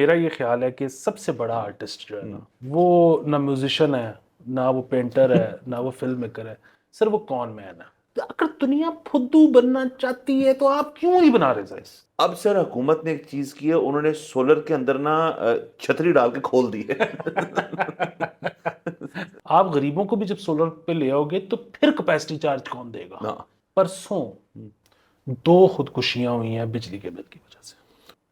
میرا یہ خیال ہے کہ سب سے بڑا آرٹسٹ جو ہے نا وہ نہ میوزیشین ہے نہ وہ پینٹر ہے نہ وہ فلم میکر ہے، سر وہ کون مین ہے. اگر دنیا پھدو بننا چاہتی ہے تو آپ کیوں نہیں بنا رہے سر؟ اب سر حکومت نے ایک چیز کی ہے، انہوں نے سولر کے اندر نا چھتری ڈال کے کھول دی ہے. آپ غریبوں کو بھی جب سولر پہ لے آؤ گے تو پھر کیپیسٹی چارج کون دے گا؟ پرسوں 2 خودکشیاں ہوئی ہیں بجلی کے بل کی وجہ سے.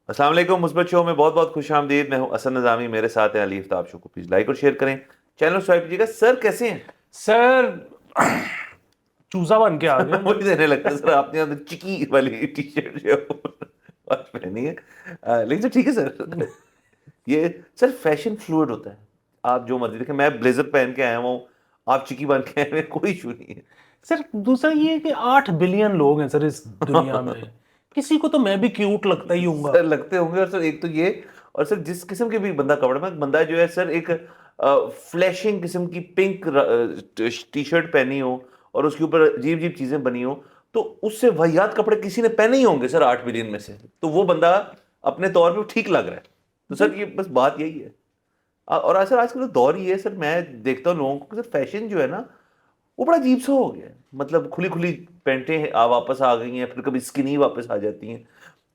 السلام علیکم، مثبت شو میں بہت بہت خوش آمدید. میں ہوں اسد نظامی، میرے ساتھ ہیں علی افتاب. شو کو پلیز لائک اور شیئر کریں، چینل سبسکرائب کیجیے گا. سر کیسے ہیں؟ سر چوزا بن کے آ گئے. مجھے دینے لگتا ہے سر آپ نے چکی والی ٹی شرٹ جو آج پہنی ہے، لیکن سر ٹھیک ہے سر. یہ سر فیشن فلوئڈ ہوتا ہے، آپ جو مرضی دیکھیں. میں بلیزر پہن کے آیا ہوں، آپ چکی بن کے آئے ہیں، کوئی ایشو نہیں ہے. سر دوسرا یہ کہ 8 بلین لوگ ہیں سر اس دنیا میں، کسی کو تو میں بھی کیوٹ لگتا ہی ہوں گا. سر لگتے ہوں گے. اور سر ایک تو یہ، اور سر جس قسم کے بھی بندہ کپڑے میں، بندہ جو ہے سر ایک فلیشنگ قسم کی پنک ٹی شرٹ پہنی ہو اور اس کے اوپر عجیب عجیب چیزیں بنی ہو، تو اس سے واہیات کپڑے کسی نے پہنے ہی ہوں گے سر 8 بلین میں سے، تو وہ بندہ اپنے طور پہ ٹھیک لگ رہا ہے. تو سر یہ بس بات یہی ہے. اور سر آج کل دور ہی ہے سر، میں دیکھتا ہوں لوگوں کو سر فیشن جو ہے نا وہ بڑا عجیب سا ہو گیا ہے. مطلب کھلی کھلی پینٹیں واپس آ گئی ہیں، پھر کبھی سکنی واپس آ جاتی ہیں.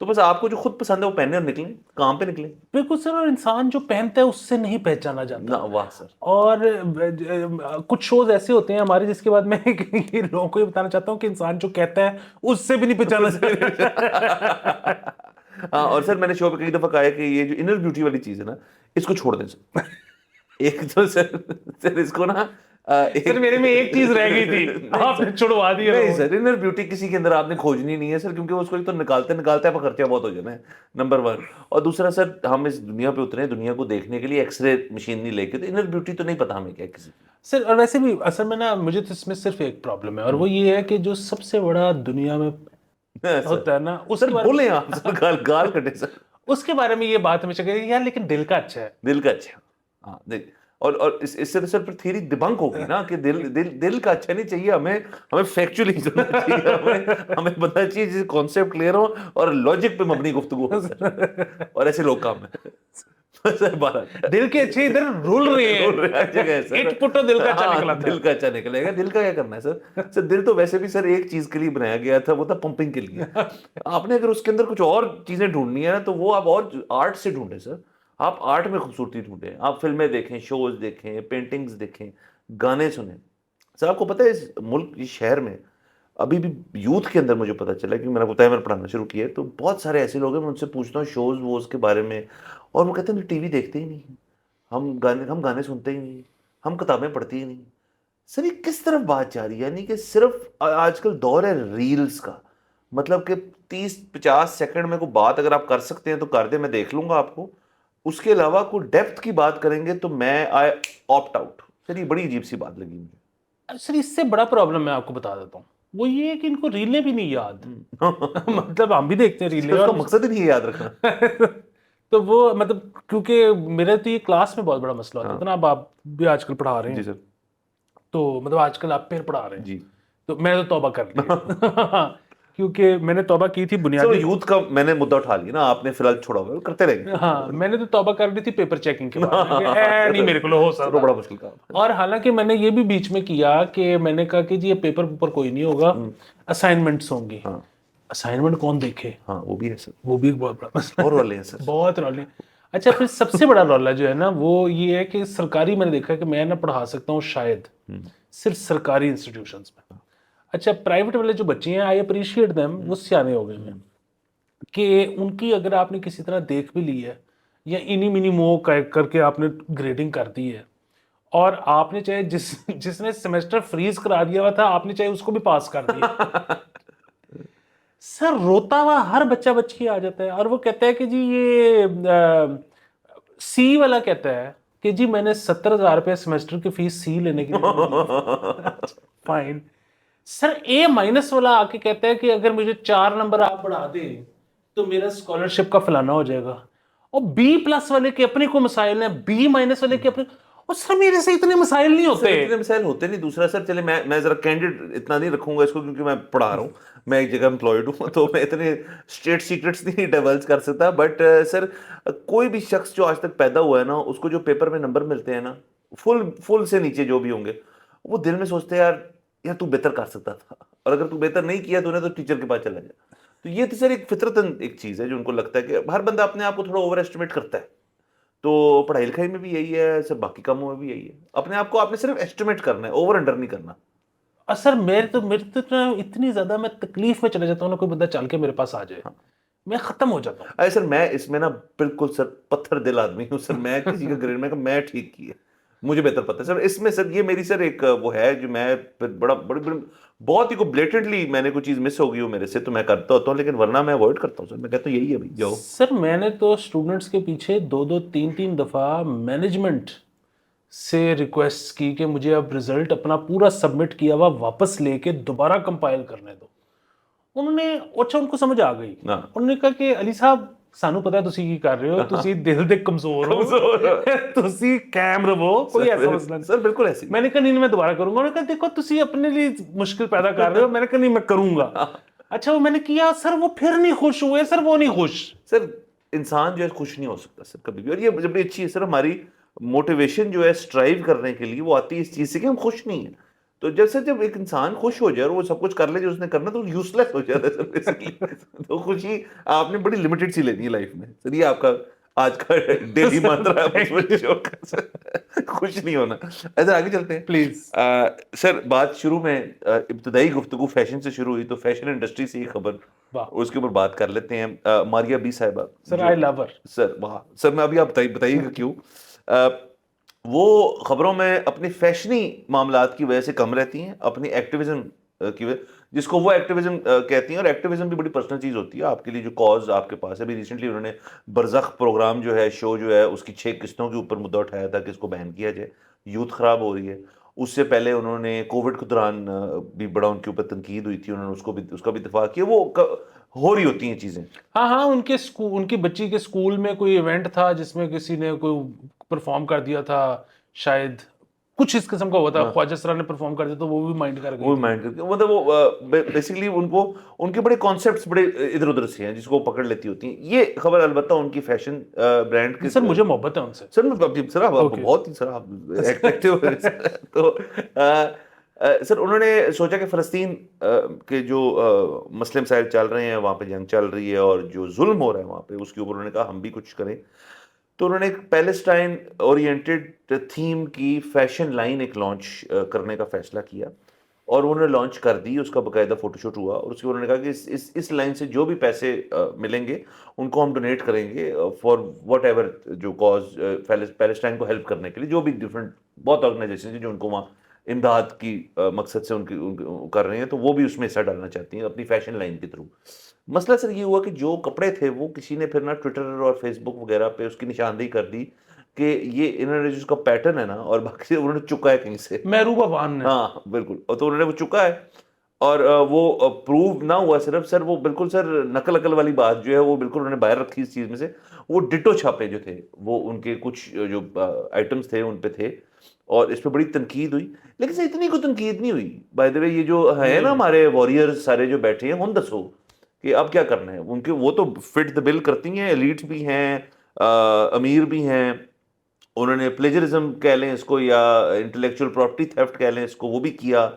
تو بس آپ کو جو خود پسند ہے وہ پہننے اور نکلیں، کام پہ نکلیں. بالکل سر. اور انسان جو پہنتا ہے اس سے نہیں پہچانا جاتا. واہ سر. اور کچھ شوز ایسے ہوتے ہیں ہمارے جس کے بعد میں لوگوں کو یہ بتانا چاہتا ہوں کہ انسان جو کہتا ہے اس سے بھی نہیں پہچانا جاتا. ہاں، اور سر میں نے شو پہ کئی دفعہ کہا ہے کہ یہ جو انر بیوٹی والی چیز ہے نا، اس کو چھوڑ دیں سر. ایک تو سر اس کو نا سر میرے میں ایک چیز رہ گئی تھی، آپ نے چھڑوا دی. نہیں سر، انر بیوٹی کسی کے اندر آپ نے کھوجنی نہیں ہے سر، کیونکہ اس کو تو نکالتے آپ کا خرچہ بہت ہو جانا ہے، نمبر 1. اور دوسرا سر، ہم اس دنیا پہ اترے دنیا کو دیکھنے کے لیے ایکس رے مشین نہیں لے کے، تو انر بیوٹی تو نہیں پتا ہمیں کیا کسی کی. سر اور ویسے بھی اصل میں نا مجھے تو اس میں صرف ایک پرابلم ہے، اور وہ یہ ہے کہ جو سب سے بڑا دنیا میں ہوتا ہے نا اس سر بولیں آپ سر، گال کٹے سر. اس کے بارے میں یہ بات ہمیشہ کہتے ہیں یار لیکن دل کا اچھا ہے. دل کا اچھا. ہاں دیکھ، اور اس سے تو سر پھر تھیری ڈبنک ہوگی نا کہ دل کا اچھا نہیں چاہیے ہمیں فیکچولی سننا چاہیے. ہمیں پتہ چاہیے جس کانسیپٹ کلیئر ہو اور لاجک پہ مبنی گفتگو ہو سر. اور ایسے لوگ کام ہے سر. دل کے اچھے ادھر رول رہے ہیں، اٹ پٹو دل کا اچھا نکلا تھا. دل کا اچھا نکلے گا. دل کا کیا کرنا ہے سر؟ سر دل تو ویسے بھی سر ایک چیز کے لیے بنایا گیا تھا، وہ تھا پمپنگ کے لیے. آپ نے اگر اس کے اندر کچھ اور چیزیں ڈھونڈنی ہے نا تو وہ آپ اور آرٹ سے ڈھونڈیں سر. آپ آرٹ میں خوبصورتی ڈھونڈیں، آپ فلمیں دیکھیں، شوز دیکھیں، پینٹنگز دیکھیں، گانے سنیں. سر آپ کو پتہ ہے اس ملک، اس شہر میں ابھی بھی یوتھ کے اندر مجھے پتہ چلا کہ میں نے بتایا میں نے پڑھانا شروع کیا ہے، تو بہت سارے ایسے لوگ ہیں، میں ان سے پوچھتا ہوں شوز ووز کے بارے میں، اور وہ کہتے ہیں ٹی وی دیکھتے ہی نہیں، ہم گانے سنتے ہی نہیں، ہم کتابیں پڑھتے ہی نہیں. سر یہ کس طرف بات جا رہی ہے؟ یعنی کہ صرف آج کل دور ہے ریلز کا، مطلب کہ 30-50 سیکنڈ میں کوئی بات اگر آپ کر سکتے ہیں تو کر دیں، میں دیکھ لوں گا آپ کو. اس کے علاوہ کوئی ڈیپتھ کی بات کریں گے تو میں آپٹ آؤٹ. سر یہ بڑی عجیب سی بات لگی مجھے. سر اس سے بڑا پرابلم میں آپ کو بتا دیتا ہوں، وہ یہ ہے کہ ان کو ریلیں بھی نہیں یاد. مطلب ہم بھی دیکھتے ہیں ریلیں، اس کا مقصد ہی نہیں ہے یاد رکھنا. تو وہ مطلب کیونکہ میرے تو یہ کلاس میں بہت بڑا مسئلہ ہوتا تھا نا. اب آپ بھی آج کل پڑھا رہے ہیں جی سر. تو مطلب آج کل آپ پھر پڑھا رہے ہیں جی. تو میں تو توبہ کر لی کیونکہ میں نے توبہ کی تھی بنیادی یوتھ کا میں نے مدعا اٹھا لیا نا، آپ نے فی الحال چھوڑا ہوا ہے، کرتے رہیں گے. ہاں میں نے تو توبہ کر لی تھی پیپر چیکنگ کے بعد کہ نہیں میرے کو ہو سکتا. بڑا مشکل کام. اور حالانکہ میں نے یہ بھی بیچ میں کیا کہ میں نے کہا کہ جی یہ پیپر کوئی نہیں ہوگا، اسائنمنٹس ہوں گی. اسائنمنٹ کون دیکھے؟ ہاں وہ بھی ہے سر، وہ بھی ایک بہت بڑا مسئلہ. اور رولے ہیں سر، بہت رولے. اچھا پھر سب سے بڑا رولا جو ہے نا وہ یہ ہے کہ سرکاری میں نے دیکھا کہ میں نہ پڑھا سکتا ہوں شاید صرف سرکاری انسٹیٹیوشنز میں. اچھا پرائیویٹ والے جو بچے ہیں آئی اپریشیٹ دیم، وہ سیانے ہو گئے ہیں کہ ان کی اگر آپ نے کسی طرح دیکھ بھی لی ہے یا انہی منی مو کر کے آپ نے گریڈنگ کر دی ہے، اور آپ نے چاہے جس نے سیمیسٹر فریز کرا دیا ہوا تھا آپ نے چاہے اس کو بھی پاس کر دیا. سر روتا ہوا ہر بچہ بچی آ جاتا ہے اور وہ کہتا ہے کہ جی یہ سی والا کہتا ہے کہ جی میں نے 70,000 روپے سیمیسٹر کی فیس سی لینے کے لیے فائن. سر اے مائنس والا آ کے کہتا ہے کہ اگر مجھے 4 نمبر آپ بڑھا دیں تو میرا اسکالرشپ کا فلانا ہو جائے گا. اور بی پلس والے کے اپنے کو مسائل ہیں، بی مائنس والے کے اپنے، اور سر میرے سے اتنے مسائل نہیں ہوتے. اتنے مسائل ہوتے نہیں. دوسرا سر چلے میں ذرا کینڈیڈ اتنا نہیں رکھوں گا اس کو کیونکہ میں پڑھا رہا ہوں, میں ایک جگہ امپلائڈ ہوں, تو میں اتنے اسٹیٹ سیکرٹس نہیں ڈیولپ کر سکتا. بٹ سر کوئی بھی شخص جو آج تک پیدا ہوا ہے نا, اس کو جو پیپر میں نمبر ملتے ہیں نا, فل سے نیچے جو بھی ہوں گے, وہ دل میں سوچتے ہیں یار تو بہتر کر سکتا تھا, اور اگر تو بہتر نہیں کیا تو نے تو ٹیچر کے پاس چلا جا. تو یہ تو سر ایک فطرتاً ایک چیز ہے جو ان کو لگتا ہے کہ ہر بندہ اپنے آپ کو تھوڑا اوور ایسٹیمیٹ کرتا ہے. تو پڑھائی لکھائی میں بھی یہی ہے سر, باقی کاموں میں بھی یہی ہے. اپنے آپ کو آپ نے صرف ایسٹیمیٹ کرنا ہے, اوور انڈر نہیں کرنا. سر میرے تو اتنی زیادہ میں تکلیف میں چلے جاتا ہوں نا, کوئی بندہ چل کے میرے پاس آ جائے میں ختم ہو جاتا ہوں. ارے سر میں اس میں نا بالکل سر پتھر دل آدمی ہوں سر. میں کسی کا گریڈ میں ٹھیک کی ہے, مجھے بہتر پتہ ہے سر. اس میں سر یہ میری سر ایک وہ ہے جو میں بہت ہی کو بلیٹنٹلی میں نے کوئی چیز مس ہو گئی ہو میرے سے تو میں کرتا ہوتا ہوں, لیکن ورنہ میں اوائڈ کرتا ہوں سر. میں کہتا ہوں یہی ہے بھائی جاؤ. سر میں نے تو اسٹوڈنٹس کے پیچھے 2-3 دفعہ مینجمنٹ سے ریکویسٹ کی کہ مجھے اب رزلٹ اپنا پورا سبمٹ کیا ہوا واپس لے کے دوبارہ کمپائل کرنے دو. انہوں نے اچھا ان کو سمجھ آ گئی. انہوں نے کہا کہ علی صاحب سانو پتا ہے تسی کی کر رہے ہو, تسی دل دے کمزور ہو, تسی قائم رہو, کوئی ایسا مسئلہ نہیں. سر بالکل ایسی. میں نے کہا نہیں میں دوبارہ کروں گا. انہوں نے کہا دیکھو تسی اپنے لیے مشکل پیدا کر رہے ہو. میں نے کہا نہیں میں کروں گا. اچھا وہ میں نے کیا سر, وہ پھر نہیں خوش ہوئے سر, وہ نہیں خوش. سر انسان جو ہے خوش نہیں ہو سکتا سر کبھی بھی, اور یہ بڑی اچھی ہے سر. ہماری موٹیویشن جو ہے سٹرائیو کرنے کے لیے وہ آتی ہے اس چیز سے کہ ہم خوش نہیں ہیں. تو جب ایک انسان خوش ہو جائے اور وہ سب کچھ کر لے جو اس نے کرنا, تو یوز لیس ہو جاتا ہے سر بیسیکلی. تو خوشی آپ نے بڑی لمیٹڈ سی لینی ہے لائف میں سر. یہ آپ کا آج کا ڈیلی منتر ہے, خوش نہیں ہونا. ایسا آگے چلتے ہیں پلیز. سر بات شروع میں ابتدائی گفتگو فیشن سے شروع ہوئی, تو فیشن انڈسٹری سے یہ خبر اس کے اوپر بات کر لیتے ہیں. ماریا بی صاحبہ سر آئی لو ہر. سر وہاں سر میں ابھی آپ بتائیے گا کیوں. وہ خبروں میں اپنی فیشنی معاملات کی وجہ سے کم رہتی ہیں, اپنی ایکٹیویزم کی وجہ, جس کو وہ ایکٹیویزم کہتی ہیں. اور ایکٹیویزم بھی بڑی پرسنل چیز ہوتی ہے آپ کے لیے, جو کاز آپ کے پاس ہے. ابھی ریسنٹلی انہوں نے برزخ پروگرام جو ہے, شو جو ہے, اس کی 6 قسطوں کے اوپر مدعا اٹھایا تھا کہ اس کو بین کیا جائے, یوتھ خراب ہو رہی ہے. اس سے پہلے انہوں نے کووڈ کے دوران بھی بڑا ان کے اوپر تنقید ہوئی تھی, انہوں نے اس کا بھی دفاع کیا. وہ ہو رہی ہوتی ہیں چیزیں. ہاں ان کی بچی کے اسکول میں کوئی ایونٹ تھا جس میں کسی نے کوئی پرفارم کر دیا تھا, شاید کچھ اس قسم کا ہوا تھا, خواجہ سرا نے پرفارم کر دیا تو وہ بھی مائنڈ کر گئی. وہ مائنڈ کر کے مطلب وہ بیسیکلی ان کے بڑے کانسیپٹس بڑے ادھر ادھر سے ہیں جس کو پکڑ لیتی ہوتی ہیں. یہ خبر البتہ ان کی فیشن برانڈ کے. سر مجھے محبت ہے ان سے. سر آپ بہت ہی سر آپ ایکٹیو ہیں. تو سر انہوں نے سوچا کہ فلسطین کے جو مسئلے مسائل چل رہے ہیں, وہاں پہ جنگ چل رہی ہے اور جو ظلم ہو رہا ہے وہاں پہ, اس کے اوپر انہوں نے کہا ہم بھی کچھ کریں. تو انہوں نے ایک پیلسٹائن اورینٹڈ تھیم کی فیشن لائن ایک لانچ کرنے کا فیصلہ کیا, اور انہوں نے لانچ کر دی. اس کا باقاعدہ فوٹو شوٹ ہوا, اور اس کے انہوں نے کہا کہ اس لائن سے جو بھی پیسے ملیں گے ان کو ہم ڈونیٹ کریں گے فار واٹ ایور جو کاز پیلسٹائن کو ہیلپ کرنے کے لیے. جو بھی ڈفرینٹ بہت آرگنائزیشن جو ان کو وہاں امداد کی مقصد سے ان کر رہے ہیں, تو وہ بھی اس میں حصہ ڈالنا چاہتی ہیں اپنی فیشن لائن کے تھرو. مسئلہ سر یہ ہوا کہ جو کپڑے تھے وہ کسی نے پھر نا ٹویٹر اور فیس بک وغیرہ پہ اس کی نشاندہی کر دی کہ یہ انہوں نے جس کا پیٹرن ہے نا, اور باقی سے انہوں نے چکا ہے کہیں سے, محروب افغان نے. ہاں بالکل. اور تو انہوں نے وہ چکا ہے, اور وہ پروو نہ ہوا صرف سر, وہ بالکل سر نقل عقل والی بات جو ہے وہ بالکل انہوں نے باہر رکھی اس چیز میں سے. وہ ڈٹو چھاپے جو تھے وہ ان کے کچھ جو آئٹمس تھے ان پہ تھے, اور اس پہ بڑی تنقید ہوئی. لیکن سر اتنی کوئی تنقید نہیں ہوئی. بائی دا وے یہ جو ہے نا ہمارے وارئرز سارے جو بیٹھے ہیں, ہن دسو کہ اب کیا کرنا ہے ان کے. وہ تو فٹ دا بل کرتی ہیں, ایلیٹ بھی ہیں, امیر بھی ہیں. انہوں نے پلیجرزم کہہ لیں اس کو, یا انٹلیکچوئل پراپرٹی تھیفٹ کہہ لیں اس کو, وہ بھی کیا.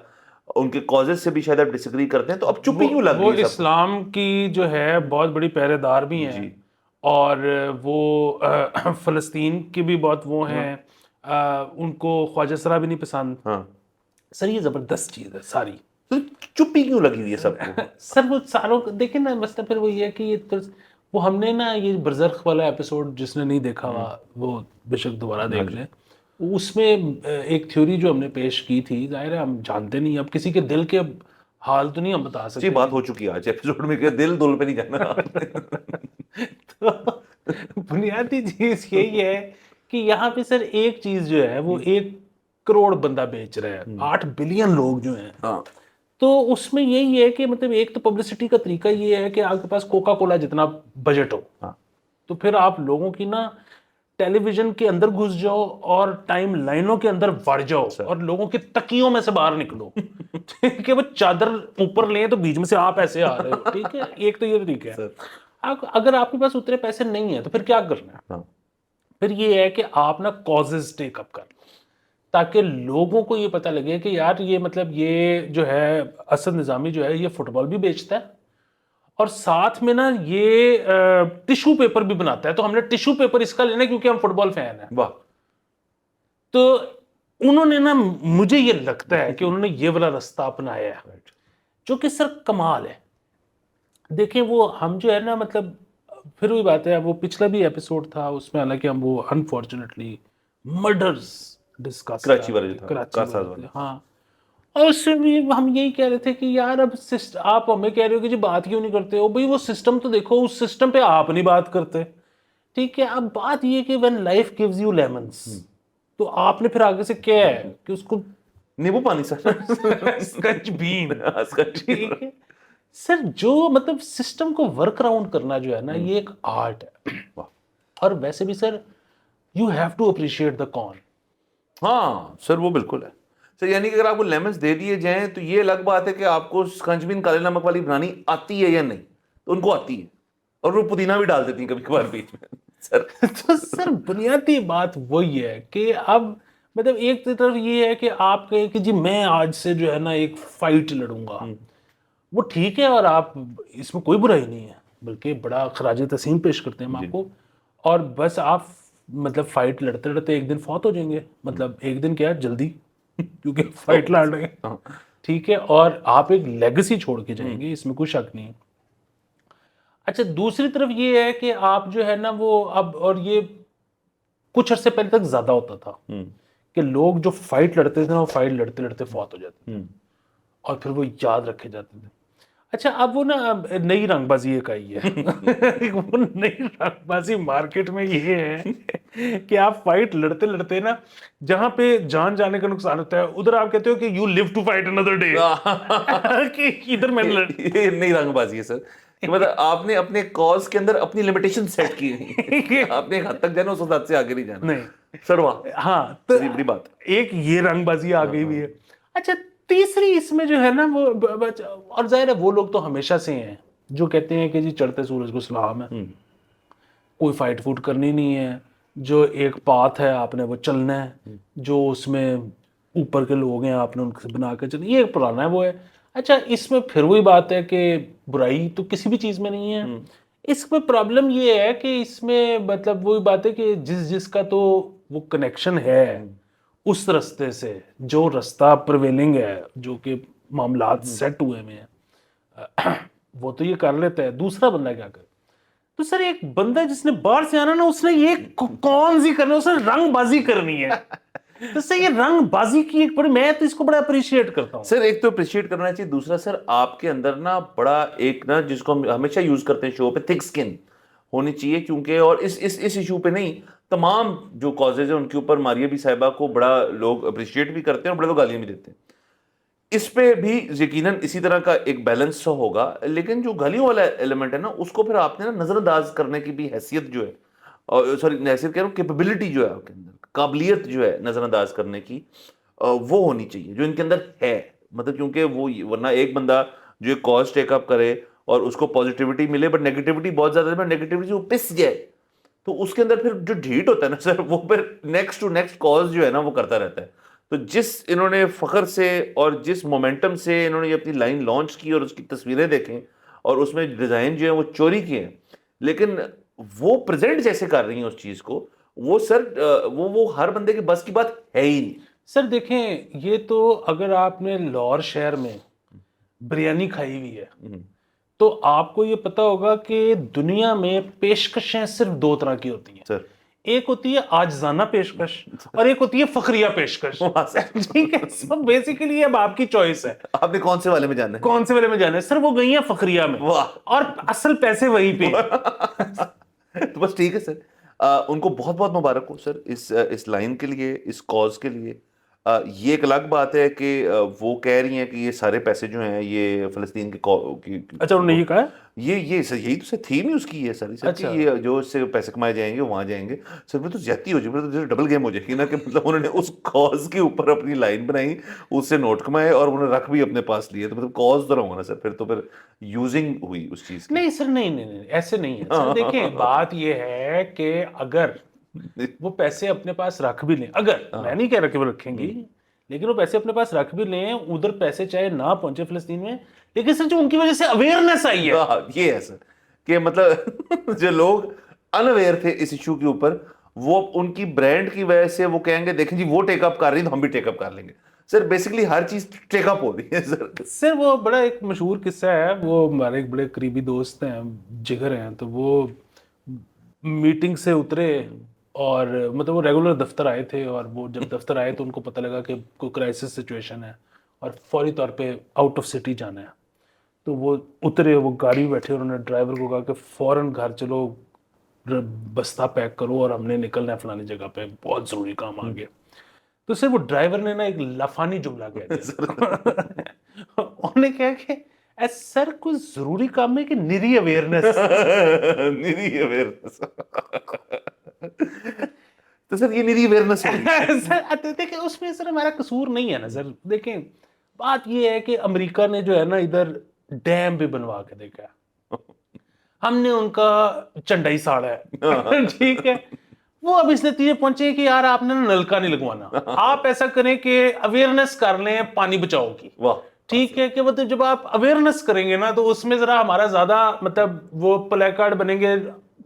ان کے کازز سے بھی شاید آپ ڈس ایگری کرتے ہیں, تو اب چپ ہی کیوں لگ رہی ہے؟ وہ اسلام کی جو ہے بہت بڑی پہرے دار بھی ہیں, اور وہ فلسطین کی بھی بہت وہ ہیں. ان کو خواجہ سرا بھی نہیں پسند. ہاں سر یہ زبردست چیز ہے ساری. چپ ہی کیوں لگی ہوئی ہے سب کو؟ سر وہ ساروں دیکھیں نا, مسئلہ پھر وہ یہ ہے کہ یہ وہ ہم نے نا یہ برزرخ والا ایپیسوڈ جس نے نہیں دیکھا ہوا وہ بے شک دوبارہ دیکھ لیں. اس میں ایک تھیوری جو ہم نے پیش کی تھی, ظاہر ہے ہم جانتے نہیں, اب کسی کے دل کے حال تو نہیں ہم بتا سکتے. جی بات ہو چکی ہے آج ایپیسوڈ میں کہ دل پہ نہیں جانا. تو بنیادی چیز یہی ہے کہ یہاں پہ سر ایک چیز جو ہے وہ 1 کروڑ بندہ بیچ رہا ہے, 8 بلین لوگ جو ہیں. تو اس میں یہی ہے کہ مطلب ایک تو پبلسٹی کا طریقہ یہ ہے کہ آپ کے پاس کوکا کولا جتنا بجٹ ہو, تو پھر آپ لوگوں کی نا ٹیلی ویژن کے اندر گھس جاؤ اور ٹائم لائنوں کے اندر بڑھ جاؤ اور لوگوں کے تکیوں میں سے باہر نکلو کہ وہ چادر اوپر لیں تو بیچ میں سے آپ ایسے آ رہے ہو. ٹھیک ہے, ایک تو یہ طریقہ ہے. اگر آپ کے پاس اتنے پیسے نہیں ہیں تو پھر کیا کرنا ہے؟ پھر یہ ہے کہ آپ نا کازز ٹیک اپ کر لو تاکہ لوگوں کو یہ پتہ لگے کہ یار یہ مطلب یہ جو ہے اسد نظامی جو ہے یہ فٹ بال بھی بیچتا ہے اور ساتھ میں نا یہ ٹیشو پیپر بھی بناتا ہے, تو ہم نے ٹیشو پیپر اس کا لینا ہے کیونکہ ہم فٹ بال فین ہیں. واہ. تو انہوں نے نا, مجھے یہ لگتا ہے کہ انہوں نے یہ والا رستہ اپنایا ہے جو کہ سر کمال ہے. دیکھیں وہ ہم جو ہے نا مطلب پھر وہی بات ہے, وہ پچھلا بھی ایپیسوڈ تھا اس میں حالانکہ ہم وہ انفارچونیٹلی مرڈرز ڈسکس کراچی والے جو تھا, کراچی کارساز والے, ہاں. اور اس سے بھی ہم یہی کہہ رہے تھے کہ یار اب آپ ہمیں کہہ رہے ہو کہ جی بات کیوں نہیں کرتے ہو بھائی, وہ سسٹم تو دیکھو, اس سسٹم پہ آپ نہیں بات کرتے. ٹھیک ہے, اب بات یہ کہ when life gives you lemons تو آپ نے پھر آگے سے کیا ہے کہ اس کو نیبو پانی سر, اسکچ بین. ٹھیک ہے سر, جو مطلب سسٹم کو ورک اراؤنڈ کرنا جو ہے نا یہ ایک آرٹ ہے. اور ویسے بھی sir you have to appreciate the corn. ہاں سر وہ بالکل ہے سر, یعنی کہ اگر آپ کو لیمنز دے دیے جائیں تو یہ الگ بات ہے کہ آپ کو سکنجبین کالے نمک والی بنانی آتی ہے یا نہیں, تو ان کو آتی ہے اور وہ پودینہ بھی ڈال دیتی ہیں کبھی کبھار بیچ میں سر. تو سر بنیادی بات وہی ہے کہ اب مطلب ایک طرف یہ ہے کہ آپ کہیں کہ جی میں آج سے جو ہے نا ایک فائٹ لڑوں گا, وہ ٹھیک ہے اور آپ اس میں کوئی برائی نہیں ہے, بلکہ بڑا خراج تحسین پیش کرتے ہیں ہم آپ کو. اور بس آپ مطلب فائٹ لڑتے لڑتے ایک دن فوت ہو جائیں گے, مطلب ایک دن کیا جلدی, کیونکہ فائٹ لڑ رہے ہیں. ٹھیک ہے, اور آپ ایک لیگسی چھوڑ کے جائیں گے, اس میں کوئی شک نہیں. اچھا دوسری طرف یہ ہے کہ آپ جو ہے نا وہ اب, اور یہ کچھ عرصے پہلے تک زیادہ ہوتا تھا کہ لوگ جو فائٹ لڑتے تھے نا وہ فائٹ لڑتے لڑتے فوت ہو جاتے تھے اور پھر وہ یاد رکھے جاتے تھے. اچھا اب وہ نا نئی رنگ بازی ایک آئی ہے. وہ نئی رنگ بازی مارکیٹ میں یہ ہے کہ آپ فائٹ لڑتے لڑتے نا جہاں پہ جان جانے کا نقصان ہوتا ہے ادھر آپ کہتے ہو کہ you live to fight another day. کہ ادھر میں یہ نئی رنگ بازی ہے سر, کہ مطلب آپ نے اپنے کاز کے اندر اپنی لمیٹیشن سیٹ کی ہوئی, آپ نے ایک حد تک جانا, اس حد سے آگے نہیں جانا. نہیں سر وہاں ہاں تو بڑی بات ایک یہ رنگ بازی آ گئی بھی ہے. اچھا تیسری اس میں جو ہے نا وہ, اور ظاہر ہے وہ لوگ تو ہمیشہ سے ہیں جو کہتے ہیں کہ جی چڑھتے سورج کو سلام ہے, کوئی فائٹ فوٹ کرنی نہیں ہے, جو ایک پاتھ ہے آپ نے وہ چلنا ہے, جو اس میں اوپر کے لوگ ہیں آپ نے ان سے بنا کے چلنا, یہ ایک پرانا ہے وہ ہے. اچھا اس میں پھر وہی بات ہے کہ برائی تو کسی بھی چیز میں نہیں ہے. اس میں پرابلم یہ ہے کہ اس میں مطلب وہی بات ہے کہ جس کا تو وہ کنیکشن ہے اس رستے سے, جو رستہ پرویلنگ ہے, جو کہ معاملات سیٹ ہوئے میں ہیں, وہ تو یہ کر لیتا ہے. دوسرا بندہ کیا کرے؟ تو سر ایک بندہ جس نے باہر سے آنا نا, اس نے یہ کون سی کرنا ہے, اس نے رنگ بازی کرنی ہے. تو سر یہ رنگ بازی کی ایک بڑی, میں تو اس کو بڑا اپریشیٹ کرتا ہوں سر. ایک تو اپریشیٹ کرنا چاہیے, دوسرا سر آپ کے اندر نا بڑا ایک نا جس کو ہم ہمیشہ یوز کرتے ہیں شو پہ, تھک سکن ہونی چاہیے. کیونکہ اور اس ایشو پہ نہیں, تمام جو کازز ہیں ان کے اوپر ماریہ بی صاحبہ کو بڑا لوگ اپریشیٹ بھی کرتے ہیں اور بڑے لوگ گالیاں بھی دیتے ہیں. اس پہ بھی یقیناً اسی طرح کا ایک بیلنس ہوگا, لیکن جو گالیوں والا ایلیمنٹ ہے نا اس کو پھر آپ نے نا نظر انداز کرنے کی بھی حیثیت جو ہے, اور سوری حیثیت کہہ رہا ہوں, کیپیبلٹی جو ہے آپ کے اندر, قابلیت جو ہے نظر انداز کرنے کی, وہ ہونی چاہیے جو ان کے اندر ہے. مطلب کیونکہ وہ ورنہ ایک بندہ جو ایک کاز ٹیک اپ کرے اور اس کو پازیٹیوٹی ملے بٹ نیگیٹیوٹی بہت زیادہ ہے, نیگیٹیوٹی وہ پس جائے, تو اس کے اندر پھر جو ڈھیٹ ہوتا ہے نا سر, وہ پھر نیکسٹ ٹو نیکسٹ کاز جو ہے نا وہ کرتا رہتا ہے. تو جس انہوں نے فخر سے اور جس مومنٹم سے انہوں نے اپنی لائن لانچ کی اور اس کی تصویریں دیکھیں اور اس میں ڈیزائن جو ہے وہ چوری کیے ہیں, لیکن وہ پریزنٹ جیسے کر رہی ہیں اس چیز کو, وہ سر وہ ہر بندے کے بس کی بات ہے ہی نہیں. سر دیکھیں یہ تو اگر آپ نے لاہور شہر میں بریانی کھائی ہوئی ہے تو آپ کو یہ پتا ہوگا کہ دنیا میں پیشکشیں صرف دو طرح کی ہوتی ہیں سر. ایک ہوتی ہے عاجزانہ پیشکش اور ایک ہوتی ہے فخریہ پیشکش. ٹھیک ہے, سب بیسیکلی اب آپ کی چوائس ہے, آپ نے کون سے والے میں جانا ہے, کون سے والے میں جانا ہے. سر وہ گئی ہیں فخریہ میں اور اصل پیسے وہیں پہ. تو بس ٹھیک ہے سر, ان کو بہت بہت مبارک ہو سر اس لائن کے لیے, اس کاز کے لیے. یہ ایک الگ بات ہے کہ وہ کہہ رہی ہیں کہ یہ سارے پیسے جو ہیں یہ فلسطین کی اچھا انہوں نے یہ کہا ہے؟ یہ یہی تو تھیم ہی اس کی ہے سر، سر کہ یہ جو اس سے پیسے کمائے جائیں گے وہاں جائیں گے سر، پھر تو زیادتی ہو جائے، پھر تو ڈبل گیم ہو جائے گی نا، کہ مطلب انہوں نے اس کاز کے اوپر اپنی لائن بنائی، اس سے نوٹ کمائے اور انہوں نے رکھ بھی اپنے پاس لیے، تو مطلب کاز تو رہا ہونا سر، پھر یوزنگ ہوئی اس چیز کی۔ نہیں سر، نہیں ایسے نہیں ہے سر، دیکھیں بات یہ ہے کہ اگر وہ پیسے اپنے پاس رکھ بھی لیں، اگر میں نہیں کہہ رہا کہ وہ رکھیں گی، لیکن وہ پیسے اپنے پاس رکھ بھی لیں، ادھر پیسے چاہے نہ پہنچے فلسطین میں، لیکن سر جو ان کی وجہ سے اویئرنیس آئی ہے، یہ ہے سر کہ مطلب جو لوگ انویئر تھے اس ایشو کے اوپر، وہ ان کی برانڈ کی وجہ سے وہ کہیں گے دیکھیں جی وہ ٹیک اپ کر رہی ہیں تو ہم بھی ٹیک اپ کر لیں گے سر، بیسیکلی ہر چیز ٹیک اپ ہو رہی ہے سر۔ سر وہ بڑا ایک مشہور قصہ ہے، وہ ہمارے ایک بڑے قریبی دوست ہیں، جگر ہیں، تو وہ میٹنگ سے اترے اور مطلب وہ ریگولر دفتر آئے تھے، اور وہ جب دفتر آئے تو ان کو پتہ لگا کہ کوئی کرائسس سچویشن ہے اور فوری طور پہ آؤٹ آف سٹی جانا ہے، تو وہ اترے، وہ گاڑی میں بیٹھے، انہوں نے ڈرائیور کو کہا کہ فوراً گھر چلو، بستہ پیک کرو اور ہم نے نکلنا ہے فلانی جگہ پہ، بہت ضروری کام آ گیا۔ تو صرف وہ ڈرائیور نے نا ایک لفانی جملہ کہہ دیا، انہوں نے کہا کہ اے سر کوئی ضروری کام ہے کہ نری اویئرنیس؟ نری اویئرنیس تو سر یہ نری اویئرنیس ہے سر دیکھیں اس میں سر ہمارا قصور نہیں ہے نا سر، دیکھیں بات یہ ہے کہ امریکہ نے جو ہے نا ادھر ڈیم بھی بنوا کے دیکھا ہے، ہم نے ان کا چنڈا ہی ساڑا ہے، ٹھیک ہے، وہ اب اس نتیجے پہنچے کہ یار آپ نے نلکا نہیں لگوانا، آپ ایسا کریں کہ اویئرنیس کر لیں پانی بچاؤ کی، ٹھیک ہے، کہ مطلب جب آپ اویئرنیس کریں گے نا تو اس میں ذرا ہمارا زیادہ مطلب وہ پلے کارڈ بنیں گے،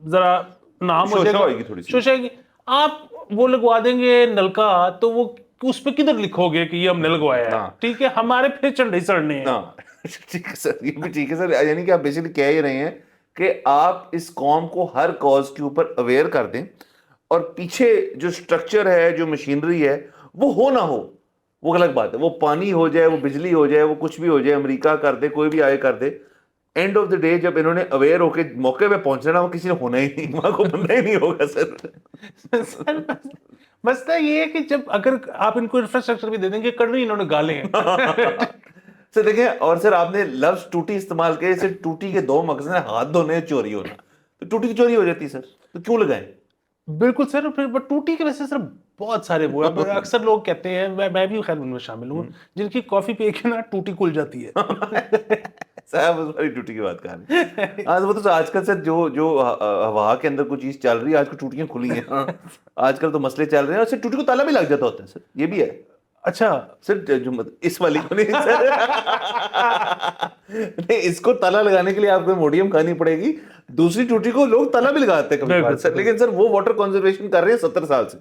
ذرا نام ہو جائے گا، شوشا گی، آپ وہ لگوا دیں گے نلکا تو وہ اس پہ کدھر لکھو گے کہ یہ ہم نے لگوایا ہے، ٹھیک ہے، ہمارے پھر چنڈے سڑنے ہیں۔ ٹھیک ہے سر، یہ بھی ٹھیک ہے سر، یعنی کہ آپ بیسیکلی کہہ ہی رہے ہیں کہ آپ اس قوم کو ہر کاز کے اوپر اویئر کر دیں، اور پیچھے جو سٹرکچر ہے، جو مشینری ہے، وہ ہو نہ ہو وہ الگ بات ہے، وہ پانی ہو جائے، وہ بجلی ہو جائے، وہ کچھ بھی ہو جائے، امریکہ کر دے، کوئی بھی آئے کر دے، اینڈ آف دا ڈے جب انہوں نے اویئر ہو کے موقع پہ پہنچنا، وہ کسی نے ہونا ہی نہیں، وہاں کو بندہ ہی نہیں ہوگا سر۔ مسئلہ یہ ہے کہ جب اگر آپ ان کو انفراسٹرکچر بھی دے دیں گے، کرنی انہوں نے گالیں ہیں۔ سر دیکھیں، اور سر آپ نے لفظ ٹوٹی استعمال کیا، صرف ٹوٹی کے دو مقصد ہیں، ہاتھ دھونے، چوری ہونا، تو ٹوٹی تو چوری ہو جاتی سر، تو کیوں لگائیں؟ بالکل سر، پھر ٹوٹی کی وجہ سے سر بہت سارے وہ ہیں، اکثر لوگ کہتے ہیں، میں بھی خیر ان میں شامل ہوں، جن کی کافی پی کے نا ٹوٹی کھل جاتی ہے۔ صاحب اس والی ٹوٹی کی بات کر رہے ہیں، آج وہ تو آج کل سر جو ہوا کے اندر کوئی چیز چل رہی ہے، آج کل ٹوٹیاں کھلی ہیں، آج کل تو مسئلے چل رہے ہیں، اور سر ٹوٹی کو تالا بھی لگ جاتا ہوتا ہے سر، یہ بھی ہے۔ اچھا سر جو اس والی کو نہیں سر، نہیں، اس کو تالا لگانے کے لیے آپ کو موڈیم کھانی پڑے گی، دوسری ٹوٹی کو لوگ تالا بھی لگاتے ہیں کبھی سر، لیکن سر وہ واٹر کنزرویشن کر رہے ہیں 70 سال سے،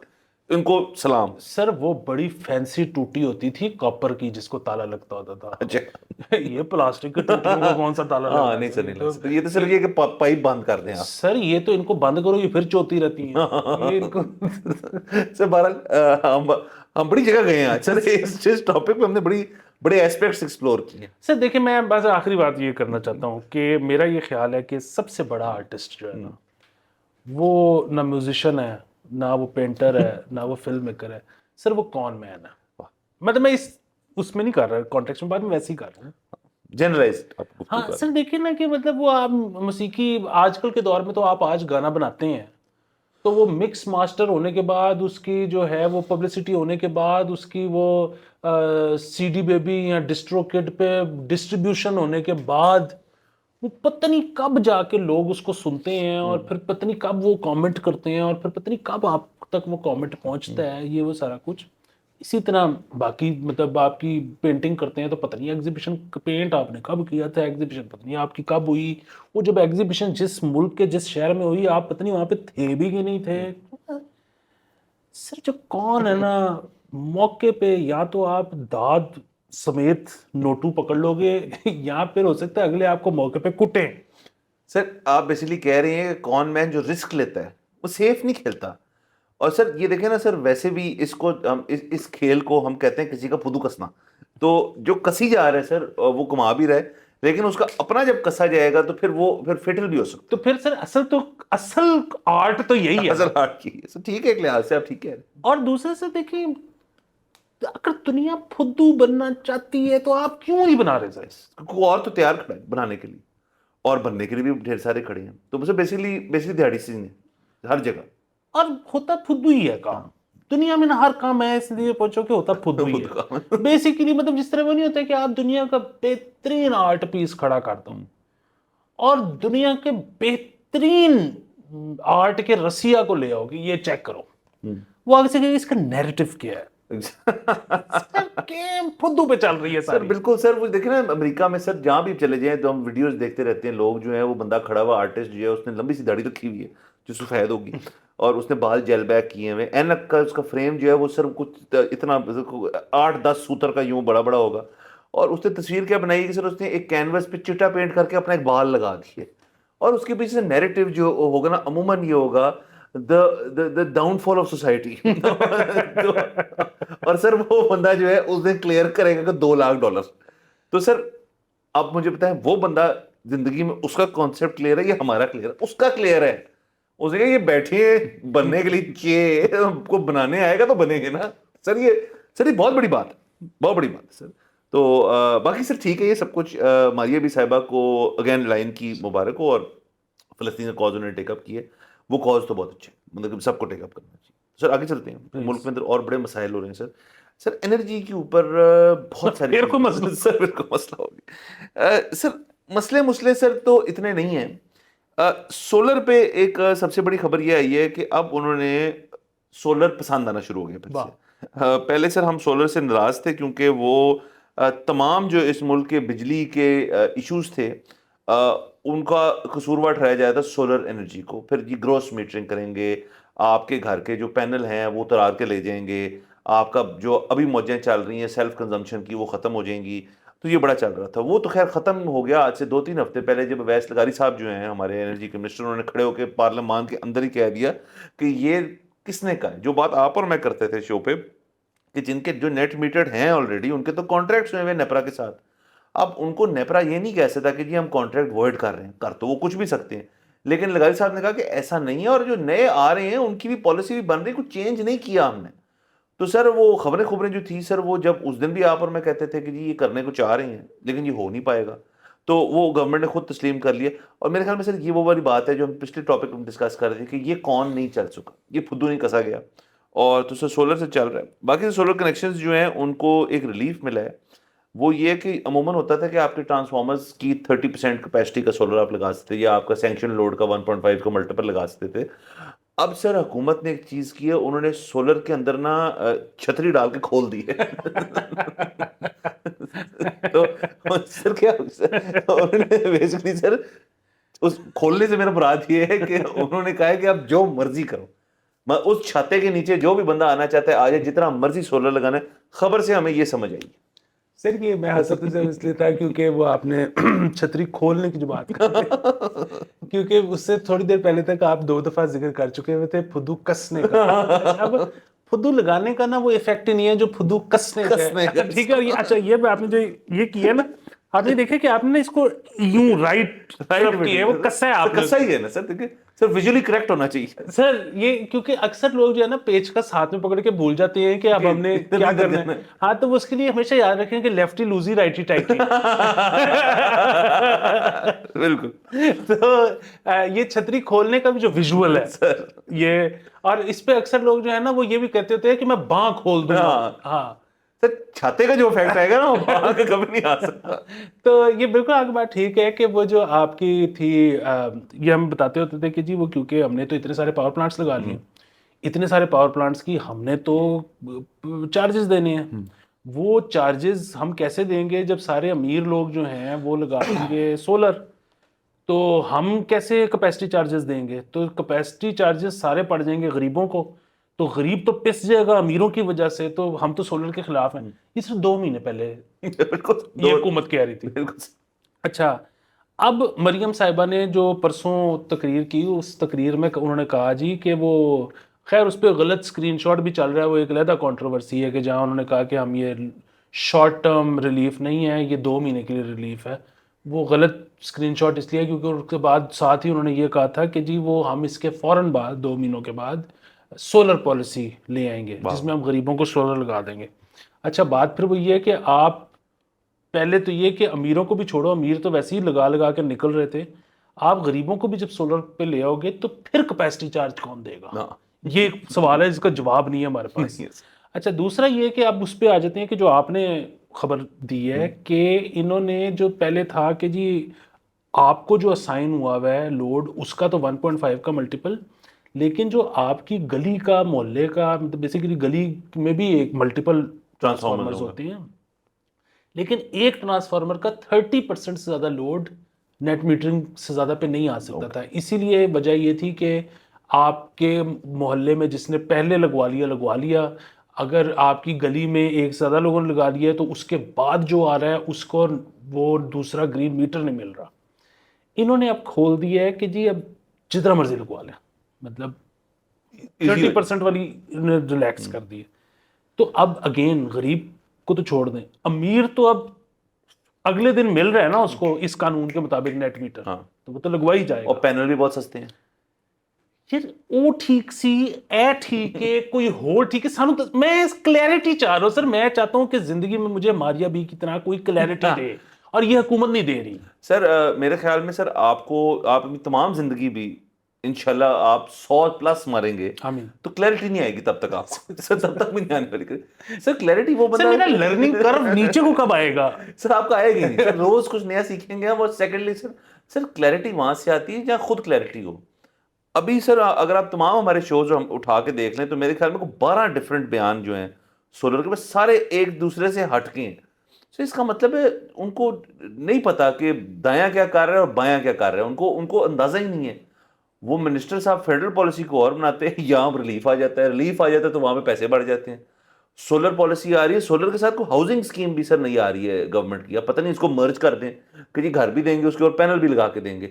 ان کو سلام۔ سر وہ بڑی فینسی ٹوٹی ہوتی تھی کاپر کی، جس کو تالا لگتا ہوتا تھا، اچھا یہ پلاسٹک کی ٹوٹیوں کو کون سا تالا لگتا ہے؟ نہیں سر، نہیں لگ سکتا، یہ تو صرف یہ کہ پائپ بند کر دیں آپ سر، یہ تو ان کو بند کرو، یہ پھر چوتی رہتی ہیں یہ ان کو۔ سر بہرحال ہم بڑی جگہ گئے ہیں آج سر، اس ٹاپک پہ ہم نے بڑے ایسپیکٹس ایکسپلور کیے ہیں سر دیکھیں، میں بس آخری بات یہ کرنا چاہتا ہوں کہ میرا یہ خیال ہے کہ سب سے بڑا آرٹسٹ جو ہے نا، وہ نہ میوزیشین ہے، نہ وہ پینٹر ہے، نہ وہ فلم میکر ہے، سر وہ کون مین ہے۔ مطلب میں اس میں نہیں کر رہا کانٹیکسٹ میں، بات میں ویسے ہی کر رہا ہوں، جنرلائزڈ۔ ہاں سر دیکھیں نا کہ مطلب وہ آپ موسیقی آج کل کے دور میں تو آپ آج گانا بناتے ہیں تو وہ مکس ماسٹر ہونے کے بعد، اس کی جو ہے وہ پبلسٹی ہونے کے بعد، اس کی وہ سی ڈی بیبی یا ڈسٹرو کڈ پہ ڈسٹریبیوشن ہونے کے بعد، وہ پتہ نہیں کب جا کے لوگ اس کو سنتے ہیں، اور پھر پتہ نہیں کب وہ کامنٹ کرتے ہیں، اور پھر پتہ نہیں کب آپ تک وہ کامنٹ پہنچتا ہے، یہ وہ سارا کچھ۔ اسی طرح باقی مطلب آپ کی پینٹنگ کرتے ہیں تو پتہ نہیں ایگزیبیشن پینٹ آپ نے کب کیا تھا، ایگزیبیشن پتہ نہیں آپ کی کب ہوئی، وہ جب ایگزیبیشن جس ملک کے جس شہر میں ہوئی آپ پتہ نہیں وہاں پہ تھے بھی کہ نہیں تھے۔ سر جو کون ہے نا، موقع پہ یا تو آپ داد سمیت نوٹو پکڑ لو گے، یا پھر ہو سکتا ہے اگلے آپ کو موقع پہ کٹیں۔ سر آپ بیسیکلی کہہ رہے ہیں کہ کون مین جو رسک لیتا ہے وہ سیف نہیں کھیلتا، اور سر یہ دیکھیں نا سر، ویسے بھی اس کو ہم اس کھیل کو ہم کہتے ہیں کسی کا پھدو کسنا، تو جو کسی جا رہا ہے سر وہ کما بھی رہا ہے، لیکن اس کا اپنا جب کسا جائے گا تو پھر وہ فیٹل بھی ہو سکتا تو پھر سر اصل آرٹ تو یہی ہے، ہے، اصل آرٹ کی سر، ٹھیک ہے، ایک لحاظ سے آپ ٹھیک کہہ رہے ہیں۔ اور دوسرے سے دیکھیں اگر دنیا پھدو بننا چاہتی ہے تو آپ کیوں نہیں بنا رہے سر؟ کوئی اور تو تیار کھڑا ہے بنانے کے لیے، اور بننے کے لیے بھی ڈھیر سارے کھڑے ہیں. تو مجھے بیسیکلی دیہڑی سیزن ہے ہر جگہ. اور ہوتا پھدو ہی ہے کام دنیا میں نا، ہر کام ہے اس لیے پوچھو کہ ہوتا پھدو ہی ہے بیسیکلی. مطلب جس طرح وہ نہیں ہوتا کہ آپ دنیا کا بہترین آرٹ پیس کھڑا کر دو اور دنیا کے بہترین آرٹ کے رسیا کو لے آؤ کہ یہ چیک کرو، وہ آگے سے کہ اس کا نیریٹو کیا ہے. گیم پھدو پہ چل رہی ہے سر ساری. بالکل سر. وہ دیکھیں نا امریکہ میں سر جہاں بھی چلے جائیں تو ہم ویڈیوز دیکھتے رہتے ہیں، لوگ جو ہیں وہ بندہ کھڑا ہوا آرٹسٹ جو ہے اس نے لمبی سی داڑھی رکھی ہوئی ہے جو سفید ہوگی، اور اس نے بال جیل بیک کیے ہوئے، اینک کا اس کا فریم جو ہے وہ سر کچھ اتنا 8-10 سوتر کا یوں بڑا بڑا ہوگا، اور اس نے تصویر کیا بنائی کہ سر اس نے ایک کینوس پہ چٹا پینٹ کر کے اپنا ایک بال لگا دیے، اور اس کے پیچھے سے نیریٹو جو ہوگا نا عموماً یہ ہوگا the downfall of society. اور سر وہ بندہ جو ہے اس نے کلیئر کرے گا کہ $2 لاکھ. تو سر اب مجھے بتائیں وہ بندہ زندگی میں اس کا کانسیپٹ کلیئر ہے یا ہمارا کلیئر ہے؟ اس کا کلیئر ہے. اس نے کہا یہ بیٹھے بننے کے لیے کہ کو بنانے آئے گا تو بنے گے نا سر. یہ بہت بڑی بات ہے، بہت بڑی بات ہے سر. تو باقی سر ٹھیک ہے یہ سب کچھ. ماریہ بی صاحبہ کو اگین لائن کی مبارک ہو، اور فلسطین کا کاز انہوں نے ٹیک اپ کیے، وہ کاز تو بہت اچھے، مطلب سب کو ٹیک اپ کرنا چاہیے. سر آگے چلتے ہیں، ملک میں اندر اور بڑے مسائل ہو رہے ہیں سر. سر انرجی کے اوپر بہت سارے پھر کوئی مسئلہ سر پھر کوئی مسئلہ ہوگی. سر مسئلے سر تو اتنے نہیں ہیں. سولر پہ ایک سب سے بڑی خبر یہ آئی ہے کہ اب انہوں نے سولر پسند آنا شروع ہو گیا پھر سے. پہلے سر ہم سولر سے ناراض تھے کیونکہ وہ تمام جو اس ملک کے بجلی کے ایشوز تھے ان کا قصوروار ٹھہرایا جاتا تھا سولر انرجی کو. پھر یہ گروس میٹرنگ کریں گے، آپ کے گھر کے جو پینل ہیں وہ اتار کے لے جائیں گے، آپ کا جو ابھی موجیں چل رہی ہیں سیلف کنزمپشن کی وہ ختم ہو جائیں گی. تو یہ بڑا چل رہا تھا. وہ تو خیر ختم ہو گیا آج سے 2-3 ہفتے پہلے، جب اویس لغاری صاحب جو ہیں ہمارے انرجی کے منسٹر، انہوں نے کھڑے ہو کے پارلیمان کے اندر ہی کہہ دیا کہ یہ کس نے کہا. جو بات آپ اور میں کرتے تھے شو پہ کہ جن کے جو نیٹ میٹرڈ ہیں آلریڈی ان کے تو کانٹریکٹس ہوئے ہیں نیپرا کے ساتھ. اب ان کو نیپرا یہ نہیں کہہ سکتا کہ جی ہم کانٹریکٹ وائڈ کر رہے ہیں، کر تو وہ کچھ بھی سکتے ہیں، لیکن لغاری صاحب نے کہا کہ ایسا نہیں ہے، اور جو نئے آ رہے ہیں ان کی بھی پالیسی بھی بن رہی، کچھ چینج نہیں کیا ہم نے. تو سر وہ خبریں جو تھی سر، وہ جب اس دن بھی آپ اور میں کہتے تھے کہ جی یہ کرنے کو چاہ رہے ہیں لیکن یہ ہو نہیں پائے گا، تو وہ گورنمنٹ نے خود تسلیم کر لیا. اور میرے خیال میں سر یہ وہ والی بات ہے جو ہم پچھلے ٹاپک میں ڈسکس کر رہے تھے کہ یہ کون نہیں چل چکا، یہ پھدو نہیں کسا گیا، اور تو سر سولر سے چل رہا ہے. باقی سولر کنیکشنز جو ہیں ان کو ایک ریلیف ملا ہے. وہ یہ کہ عموماً ہوتا تھا کہ آپ کے ٹرانسفارمرز کی 30% کیپیسٹی کا سولر آپ لگا سکتے، یا آپ کا سینکشن لوڈ کا 1.5 کا ملٹیپل لگا سکتے تھے. اب سر حکومت نے ایک چیز کی ہے، انہوں نے سولر کے اندر نا چھتری ڈال کے کھول دی ہے. تو سر کیا انہوں نے بیسکلی سر اس کھولنے سے میرا مراد یہ ہے کہ انہوں نے کہا ہے کہ آپ جو مرضی کرو، اس چھاتے کے نیچے جو بھی بندہ آنا چاہتا ہے آ جائے، جتنا مرضی سولر لگانا ہے. خبر سے ہمیں یہ سمجھ آئی. سر یہ میں حسد سے اس لیے تھا کیونکہ وہ آپ نے چھتری کھولنے کی جو بات کی، کیونکہ اس سے تھوڑی دیر پہلے تک آپ 2 دفعہ ذکر کر چکے ہوئے تھے پھدو کسنے کا. اب پھدو لگانے کا نا وہ ایفیکٹ نہیں ہے جو پھدو کسنے کا. ٹھیک ہے. اچھا یہ آپ نے جو یہ کیا نا، آپ نے دیکھا کہ آپ نے اس کو یوں رائٹ کیا ہے، وہ کسا ہے آپ نے. کسا ہی ہے نا سر، دیکھیں سر ویژولی کریکٹ ہونا چاہیے سر. یہ کیونکہ اکثر لوگ جو ہے نا پیچ کا ہاتھ میں پکڑ کے بھول جاتے ہیں کہ اب ہم نے کیا کرنا ہے. ہاں تو اس کے لیے ہمیشہ یاد رکھیں کہ لیفٹی لوزی رائٹی ٹائٹی. بالکل. تو یہ چھتری کھولنے کا بھی جو ویژول ہے سر یہ، اور اس پہ اکثر لوگ جو ہے نا وہ یہ بھی کہتے ہوتے ہیں کہ میں باں کھول دوں گا. ہاں سر چھاتے کا جو افیکٹ آئے گا نا وہ باہر کا کبھی نہیں آ سکتا. تو یہ بالکل آپ کی بات ٹھیک ہے کہ وہ جو آپ کی تھی یہ ہم بتاتے ہوتے تھے کہ جی وہ کیونکہ ہم نے تو اتنے سارے پاور پلانٹس لگا لیے، اتنے سارے پاور پلانٹس کی ہم نے تو چارجز دینے ہیں. وہ چارجز ہم کیسے دیں گے جب سارے امیر لوگ جو ہیں وہ لگا دیں گے سولر، تو ہم کیسے کیپیسٹی چارجز دیں گے؟ تو کیپیسٹی چارجز سارے پڑ جائیں گے غریبوں کو، تو غریب تو پس جائے گا امیروں کی وجہ سے. تو ہم تو سولر کے خلاف ہیں. یہ صرف 2 مہینے پہلے یہ حکومت کہہ رہی تھی. اچھا اب مریم صاحبہ نے جو پرسوں تقریر کی، اس تقریر میں انہوں نے کہا جی کہ وہ خیر اس پہ غلط اسکرین شاٹ بھی چل رہا ہے، وہ ایک علیحدہ کنٹروورسی ہے کہ جہاں انہوں نے کہا کہ ہم یہ شارٹ ٹرم ریلیف نہیں ہے، یہ 2 مہینے کے لیے ریلیف ہے. وہ غلط اسکرین شاٹ اس لیے کیونکہ اس کے بعد ساتھ ہی انہوں نے یہ کہا تھا کہ جی وہ ہم اس کے فوراً بعد 2 مہینوں کے بعد سولر پالیسی لے آئیں گے جس میں ہم غریبوں کو سولر لگا دیں گے. اچھا بات پھر وہ یہ ہے کہ آپ پہلے تو یہ کہ امیروں کو بھی چھوڑو، امیر تو ویسے ہی لگا لگا کے نکل رہے تھے، آپ غریبوں کو بھی جب سولر پہ لے آؤ گے تو پھر کیپیسٹی چارج کون دے گا؟ یہ ایک سوال ہے جس کا جواب نہیں ہے ہمارے پاس۔ اچھا دوسرا یہ کہ اب اس پہ آ جاتے ہیں کہ جو آپ نے خبر دی ہے کہ انہوں نے جو پہلے تھا کہ جی آپ کو جو اسائن ہوا ہوا ہے لوڈ اس کا تو 1.5 کا ملٹیپل، لیکن جو آپ کی گلی کا محلے کا مطلب بیسیکلی گلی میں بھی ایک ملٹیپل ٹرانسفارمرز ہوتے ہیں، لیکن ایک ٹرانسفارمر کا 30% سے زیادہ لوڈ نیٹ میٹرنگ سے زیادہ پہ نہیں آ سکتا تھا۔ اسی لیے وجہ یہ تھی کہ آپ کے محلے میں جس نے پہلے لگوا لیا، اگر آپ کی گلی میں ایک سے زیادہ لوگوں نے لگا لیا ہے تو اس کے بعد جو آ رہا ہے اس کو وہ دوسرا گرین میٹر نہیں مل رہا۔ انہوں نے اب کھول دیا ہے کہ جی اب جتنا مرضی لگوا لیں، مطلب 30% والی ریلیکس کر دی ہے۔ تو اب اگین غریب کو تو چھوڑ دیں، امیر تو اب اگلے دن مل رہا ہے نا اس کو اس قانون کے مطابق نیٹ میٹر، تو وہ تو لگوا ہی جائے گا۔ اور پینل بھی بہت سستے ہیں یار او ٹھیک سی اے ٹھیک ہے کوئی ہو ٹھیک ہے، سانو میں کلیئرٹی چاہ رہا ہوں سر، میں چاہتا ہوں کہ زندگی میں مجھے ماریا بی کی طرح کوئی کلیئرٹی دے، اور یہ حکومت نہیں دے رہی سر۔ میرے خیال میں سر آپ اپنی تمام زندگی بھی انشاءاللہ آپ 100+ مریں گے تو کلیئرٹی نہیں آئے گی تب تک آپ کو، سر تب تک بھی نہیں آنے والی سر کلیئرٹی۔ وہ بندہ سر میرا لرننگ کرو نیچے کو کب آئے گا؟ سر آپ کا آئے گی نہیں سر، روز کچھ نیا سیکھیں گے ہم۔ اور سیکنڈلی سر کلیئرٹی وہاں سے آتی ہے جہاں خود کلیئرٹی ہو۔ ابھی سر اگر آپ تمام ہمارے شوز ہم اٹھا کے دیکھ لیں تو میرے خیال میں 12 ڈفرینٹ بیان جو ہیں سولر کے، بس سارے ایک دوسرے سے ہٹ کے ہیں۔ سو اس کا مطلب ہے ان کو نہیں پتا کہ دایاں کیا کر رہا ہے اور بایاں کیا کر رہا ہے، ان کو اندازہ ہی نہیں ہے۔ وہ منسٹر صاحب فیڈرل پالیسی کو اور بناتے ہیں، یہاں ریلیف آ جاتا ہے تو وہاں پہ پیسے بڑھ جاتے ہیں۔ سولر پالیسی آ رہی ہے، سولر کے ساتھ کوئی ہاؤسنگ اسکیم بھی سر نہیں آ رہی ہے گورنمنٹ کی، اب پتہ نہیں اس کو مرج کر دیں کہ جی گھر بھی دیں گے اس کے اور پینل بھی لگا کے دیں گے،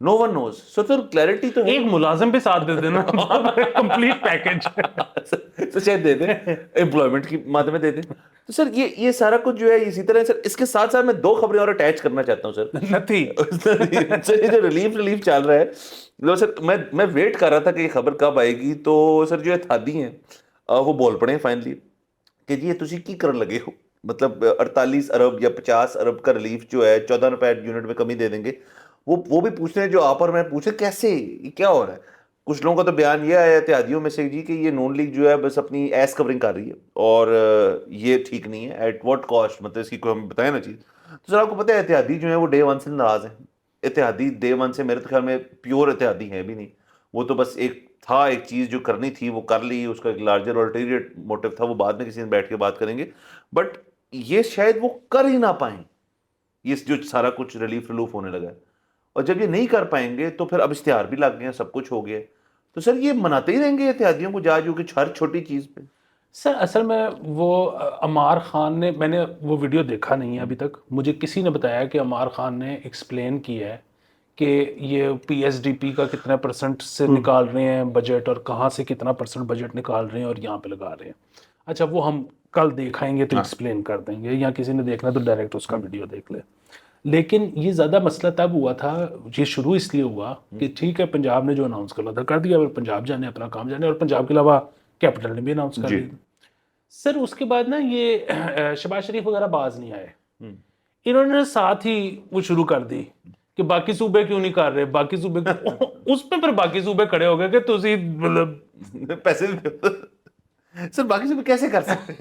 نو ون نوز۔ سو سر کلیئرٹی تو ہے، ایک ملازم پہ ساتھ دے دینا کمپلیٹ پیکج تو شاید دے دیں، امپلائمنٹ کی ماد میں دے دیں۔ تو سر یہ سارا کچھ جو ہے اسی طرح سر۔ اس کے ساتھ ساتھ میں 2 خبریں اور اٹیچ کرنا چاہتا ہوں سر۔ نتھی سر یہ جو ریلیف چل رہا ہے لو سر، میں ویٹ کر رہا تھا کہ یہ خبر کب آئے گی، تو سر جو اتحادی ہیں وہ بول پڑے ہیں فائنلی کہ جی یہ تسی کی کرن لگے ہو، مطلب 48 ارب یا 50 ارب کا ریلیف جو ہے 14 روپے یونٹ میں کمی دے دیں گے۔ وہ بھی پوچھتے ہیں جو آپ اور میں پوچھے کیسے، یہ کیا ہو رہا ہے۔ کچھ لوگوں کا تو بیان یہ آیا اتحادیوں میں سے جی کہ یہ نون لیگ جو ہے بس اپنی ایس کورنگ کر رہی ہے اور یہ ٹھیک نہیں ہے، ایٹ واٹ کاسٹ، مطلب اس کی کوئی ہم بتائیں نا چیز۔ تو سر آپ کو پتہ ہے اتحادی جو ہیں وہ ڈے 1 سے ناراض ہیں۔ اتحادی ڈے 1 سے میرے خیال میں پیور اتحادی ہیں بھی نہیں، وہ تو بس ایک چیز جو کرنی تھی وہ کر لی، اس کا ایک لارجر الٹیریٹ موٹیو تھا، وہ بعد میں کسی دن بیٹھ کے بات کریں گے۔ بٹ یہ شاید وہ کر ہی نہ پائیں، یہ جو سارا کچھ ریلیف ہونے لگا ہے، اور جب یہ نہیں کر پائیں گے تو پھر اب اشتہار بھی لگ گئے، سب کچھ ہو گیا، تو سر یہ مناتے ہی رہیں گے اتحادیوں کو جو کہ ہر چھوٹی چیز پہ۔ سر اصل میں وہ عمار خان نے، میں نے وہ ویڈیو دیکھا نہیں ہے ابھی تک، مجھے کسی نے بتایا کہ عمار خان نے ایکسپلین کیا ہے کہ یہ پی ایس ڈی پی کا کتنا % سے نکال رہے ہیں بجٹ، اور کہاں سے کتنا % بجٹ نکال رہے ہیں اور یہاں پہ لگا رہے ہیں۔ اچھا وہ ہم کل دیکھائیں گے تو ایکسپلین کر دیں گے، یا کسی نے دیکھنا تو ڈائریکٹ اس کا ویڈیو دیکھ لے۔ لیکن یہ زیادہ مسئلہ تب ہوا تھا، یہ شروع اس لیے ہوا کہ ٹھیک ہے پنجاب نے جو اناؤنس کرنا تھا کر دیا، پنجاب جانے اپنا کام جانے، اور پنجاب کے علاوہ کیپٹل نے بھی اناؤنس کر دیا۔ سر اس کے بعد نا یہ شہباز شریف وغیرہ باز نہیں آئے، انہوں نے ساتھ ہی وہ شروع کر دی کہ باقی صوبے کیوں نہیں کر رہے، باقی صوبے اس پہ پھر باقی صوبے کھڑے ہو گئے کہ تسی مطلب پیسے سر باقی صوبے کیسے کر سکتے۔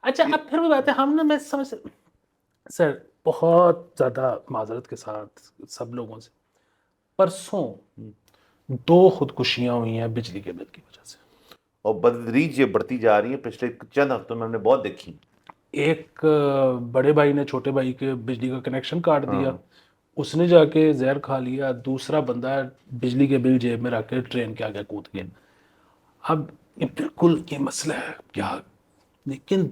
اچھا اب پھر وہ بات ہے ہم نا، میں سمجھ سر بہت زیادہ معذرت کے ساتھ سب لوگوں سے، پرسوں 2 خودکشیاں ہوئی ہیں بجلی کے بل کی وجہ سے، اور بدتدریج یہ بڑھتی جا رہی ہیں، پچھلے چند ہفتوں میں ہم نے بہت دیکھی۔ ایک بڑے بھائی نے چھوٹے بھائی کے بجلی کا کنیکشن کاٹ دیا، اس نے جا کے زہر کھا لیا، دوسرا بندہ بجلی کے بل جیب میں رکھ کے ٹرین کے آگے کود گیا۔ اب یہ بالکل یہ مسئلہ ہے کیا، لیکن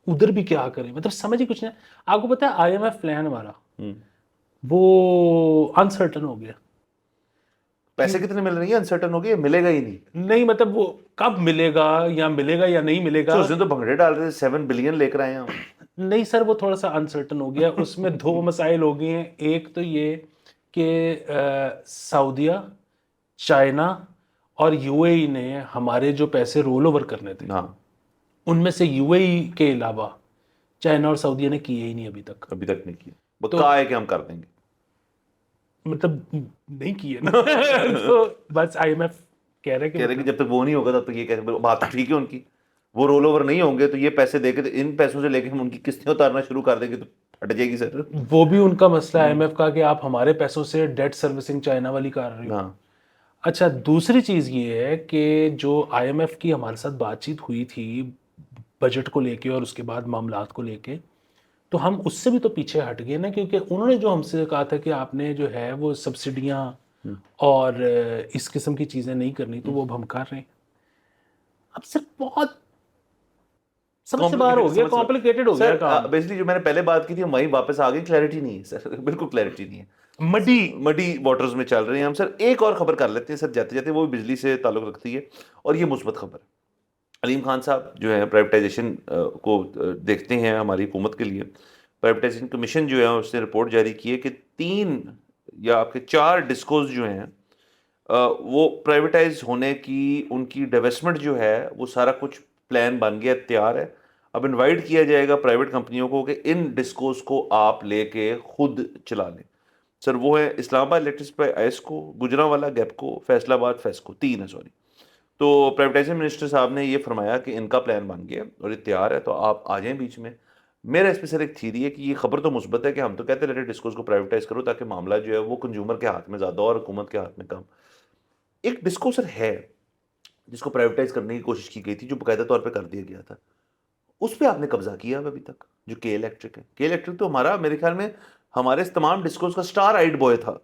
ادھر بھی کیا کریں، مطلب سمجھ ہی کچھ نہیں۔ آپ کو پتا ہے آئی ایم ایف پلان ہمارا وہ انسرٹن ہو گیا، پیسے کتنے مل رہی ہیں انسرٹن ہو گیا، ملے گا ہی نہیں مطلب وہ کب ملے گا یا نہیں ملے گا، اس نے تو بھنگڑے ڈال رہے تھے 7 بلین لے کر آئے ہیں ہم۔ نہیں سر وہ تھوڑا سا انسرٹن ہو گیا، اس میں 2 مسائل ہو گئے ہیں۔ ایک تو یہ کہ سعودیہ، چائنا اور یو اے ای نے ہمارے جو پیسے رول اوور کرنے تھے ان میں سے UAE کے علاوہ چائنا اور سعودیہ نے کیے ہی نہیں ابھی تک نہیں کیا. وہ کہا ہے کہ ہم کر دیں گے, مطلب نہیں کیے نا. تو بس IMF کہہ رہے کہ جب تک وہ نہیں ہوگا تب تک یہ کہتے بات ٹھیک ہے ان کی, وہ رول اوور نہیں ہوں گے تو یہ پیسے دے کے ان پیسوں سے لے کے ہم ان کی قسطیں اتارنا شروع کر دیں گے تو پھٹ جائے گی سر. وہ بھی ان کا مسئلہ ہے IMF کا کہ آپ ہمارے پیسوں سے ڈیٹ سروسنگ چائنا والی کر رہے ہو. اچھا دوسری چیز یہ ہے کہ جو IMF کی ہمارے ساتھ بات چیت ہوئی تھی بجٹ کو لے کے اور اس کے بعد معاملات کو لے کے, تو ہم اس سے بھی تو پیچھے ہٹ گئے نا, کیونکہ انہوں نے جو ہم سے کہا تھا کہ آپ نے جو ہے وہ سبسڈیاں اور اس قسم کی چیزیں نہیں کرنی, تو وہ اب ہم کر رہے ہیں. اب صرف بہت سمجھ سے باہر ہو گیا, کمپلیکیٹڈ ہو گیا کام. بیسکلی جو میں نے پہلے بات کی تھی ہم وہیں واپس آ گئے, کلیئرٹی نہیں ہے سر, بالکل کلیئرٹی نہیں ہے, مڈی واٹرز میں چل رہے ہیں ہم. سر ایک اور خبر کر لیتے ہیں سر جاتے جاتے, وہ بھی بجلی سے تعلق رکھتی ہے اور یہ مثبت خبر. علیم خان صاحب جو ہے پرائیویٹائزیشن کو دیکھتے ہیں ہماری حکومت کے لیے. پرائیویٹائزیشن کمیشن جو ہے اس نے رپورٹ جاری کی ہے کہ 3 یا آپ کے 4 ڈسکوز جو ہیں وہ پرائیویٹائز ہونے کی, ان کی ڈیویسٹمنٹ جو ہے وہ سارا کچھ پلان بن گیا, تیار ہے. اب انوائٹ کیا جائے گا پرائیویٹ کمپنیوں کو کہ ان ڈسکوز کو آپ لے کے خود چلا لیں. سر وہ ہے اسلام آباد الیکٹرسٹی آئسکو, گجرانوالا گیپکو, فیصل آباد فیسکو, 3 ہے سوری. تو پرائیویٹائزیشن منسٹر صاحب نے یہ فرمایا کہ ان کا پلان بن گیا اور یہ تیار ہے, تو آپ آ جائیں بیچ میں. میرا اس پہ سر ایک تھیری ہے کہ یہ خبر تو مثبت ہے کہ ہم تو کہتے ہیں ڈسکوز کو پرائیویٹائز کرو تاکہ معاملہ جو ہے وہ کنزیومر کے ہاتھ میں زیادہ اور حکومت کے ہاتھ میں کم. ایک ڈسکو سر ہے جس کو پرائیویٹائز کرنے کی کوشش کی گئی تھی, جو باقاعدہ طور پہ کر دیا گیا تھا, اس پہ آپ نے قبضہ کیا ابھی تک, جو کے الیکٹرک ہے. کے الیکٹرک تو ہمارا میرے خیال میں ہمارے تمام ڈسکوز کا اسٹار آئیڈ بوائے تھا,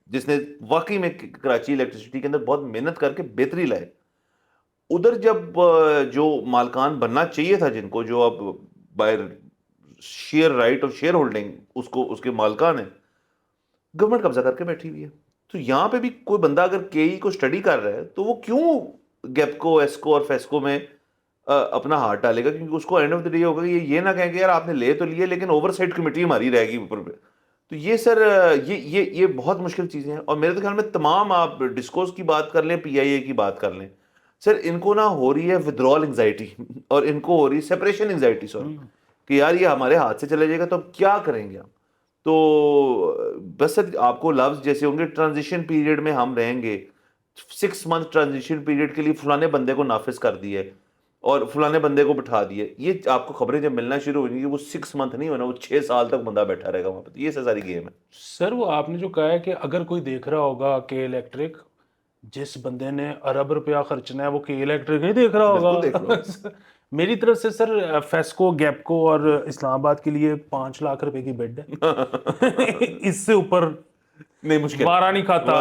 جس نے واقعی میں کراچی الیکٹرسٹی کے اندر بہت محنت کر کے بہتری لائے. ادھر جب جو مالکان بننا چاہیے تھا جن کو, جو اب بائی شیئر رائٹ اور شیئر ہولڈنگ اس کے مالکان ہیں, گورنمنٹ قبضہ کر کے بیٹھی ہوئی ہے. تو یہاں پہ بھی کوئی بندہ اگر کے ای کو اسٹڈی کر رہا ہے تو وہ کیوں گیپکو, ایسکو اور فیسکو میں اپنا ہاتھ ڈالے گا, کیونکہ اس کو اینڈ آف دی ڈے ہوگا یہ نہ کہیں کہ یار آپ نے لے تو لیے لیکن اوور سائٹ کمیٹی ہماری رہے گی اوپر پہ. تو یہ سر یہ بہت مشکل چیزیں ہیں. اور میرے خیال میں تمام آپ ڈسکوز کی بات کر لیں, PIA کی بات کر لیں, سر ان کو نہ ہو رہی ہے ودرول انگزائٹی اور ان کو ہو رہی ہے سیپریشن انگزائٹی, سوری, کہ یار یہ ہمارے ہاتھ سے چلے جائے گا تو اب کیا کریں گے ہم. تو بس سر آپ کو لفظ جیسے ہوں گے ٹرانزیشن پیریڈ میں ہم رہیں گے, 6 منتھ ٹرانزیشن پیریڈ کے لیے فلانے بندے کو نافذ کر دیے اور فلانے بندے کو بٹھا دیے. یہ آپ کو خبریں جب ملنا شروع ہو جائیں گی, وہ 6 منتھ نہیں ہونا, وہ 6 سال تک بندہ بیٹھا رہے گا وہاں پہ. یہ ساری گیم ہے سر. وہ آپ نے جو کہا ہے کہ اگر کوئی دیکھ رہا ہوگا کہ الیکٹرک, جس بندے نے ارب روپیہ خرچنا ہے وہ کہ الیکٹرک نہیں دیکھ رہا ہوگا. میری طرف سے سر فیسکو, گیپکو اور اسلام آباد کے لیے 5 لاکھ روپے کی بیڈ ہے. اس سے اوپر نہیں, مشکل بارہ نہیں کھاتا.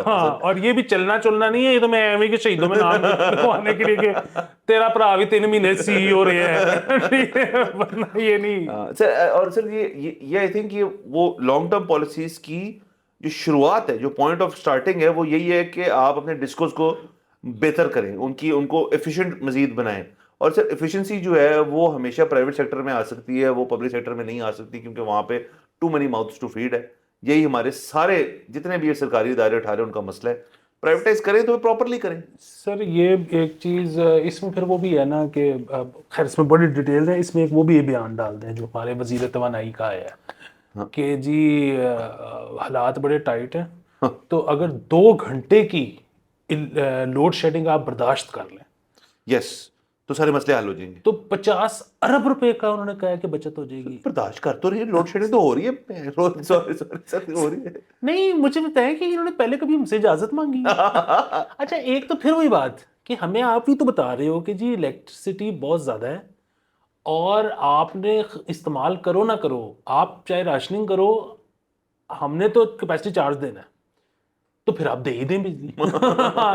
ہاں, اور یہ بھی چلنا چلنا نہیں ہے, یہ تو میں ایویں کے شہیدوں میں نام لکھوانے کے لیے کہ تیرا بھرا بھی 3 مہینے سی ہو رہے ہیں, ورنہ یہ نہیں. سر. اور سر یہ آئی تھنک یہ وہ لانگ ٹرم پالیسیز کی جو شروعات ہے, جو پوائنٹ آف سٹارٹنگ ہے, وہ یہی ہے کہ آپ اپنے ڈسکوز کو بہتر کریں, ان کو ایفیشینٹ مزید بنائیں. اور سر ایفیشنسی جو ہے وہ ہمیشہ پرائیویٹ سیکٹر میں آ سکتی ہے, وہ پبلک سیکٹر میں نہیں آ سکتی, کیونکہ وہاں پہ to many mouths to feed ہے. یہی ہمارے سارے جتنے بھی سرکاری ادارے اٹھا رہے ہیں ان کا مسئلہ ہے. پرائیویٹائز کریں تو پراپرلی کریں. سر یہ ایک چیز اس میں پھر وہ بھی ہے نا کہ خیر اس میں بڑی ڈیٹیل ہے, اس میں ایک وہ بھی یہ بیان ڈال دیں جو ہمارے وزیر توانائی کا ہے کہ جی حالات بڑے ٹائٹ ہیں, تو اگر 2 گھنٹے کی لوڈ شیڈنگ آپ برداشت کر لیں, یس, تو سارے مسئلے حل ہو جائیں گے. تو 50 ارب روپے کا انہوں نے کہا ہے کہ بچت ہو جائے گی. برداشت کر تو رہی ہے, لوڈ شیڈنگ تو ہو رہی ہے, ہو رہی ہے. نہیں, مجھے بتائیں کہ انہوں نے پہلے کبھی ہم سے اجازت مانگی. اچھا ایک تو پھر وہی بات کہ ہمیں آپ ہی تو بتا رہے ہو کہ جی الیکٹریسٹی بہت زیادہ ہے اور آپ نے استعمال کرو نہ کرو, آپ چاہے راشننگ کرو, ہم نے تو کیپیسٹی چارج دینا ہے, تو پھر آپ دے ہی دیں بجلی.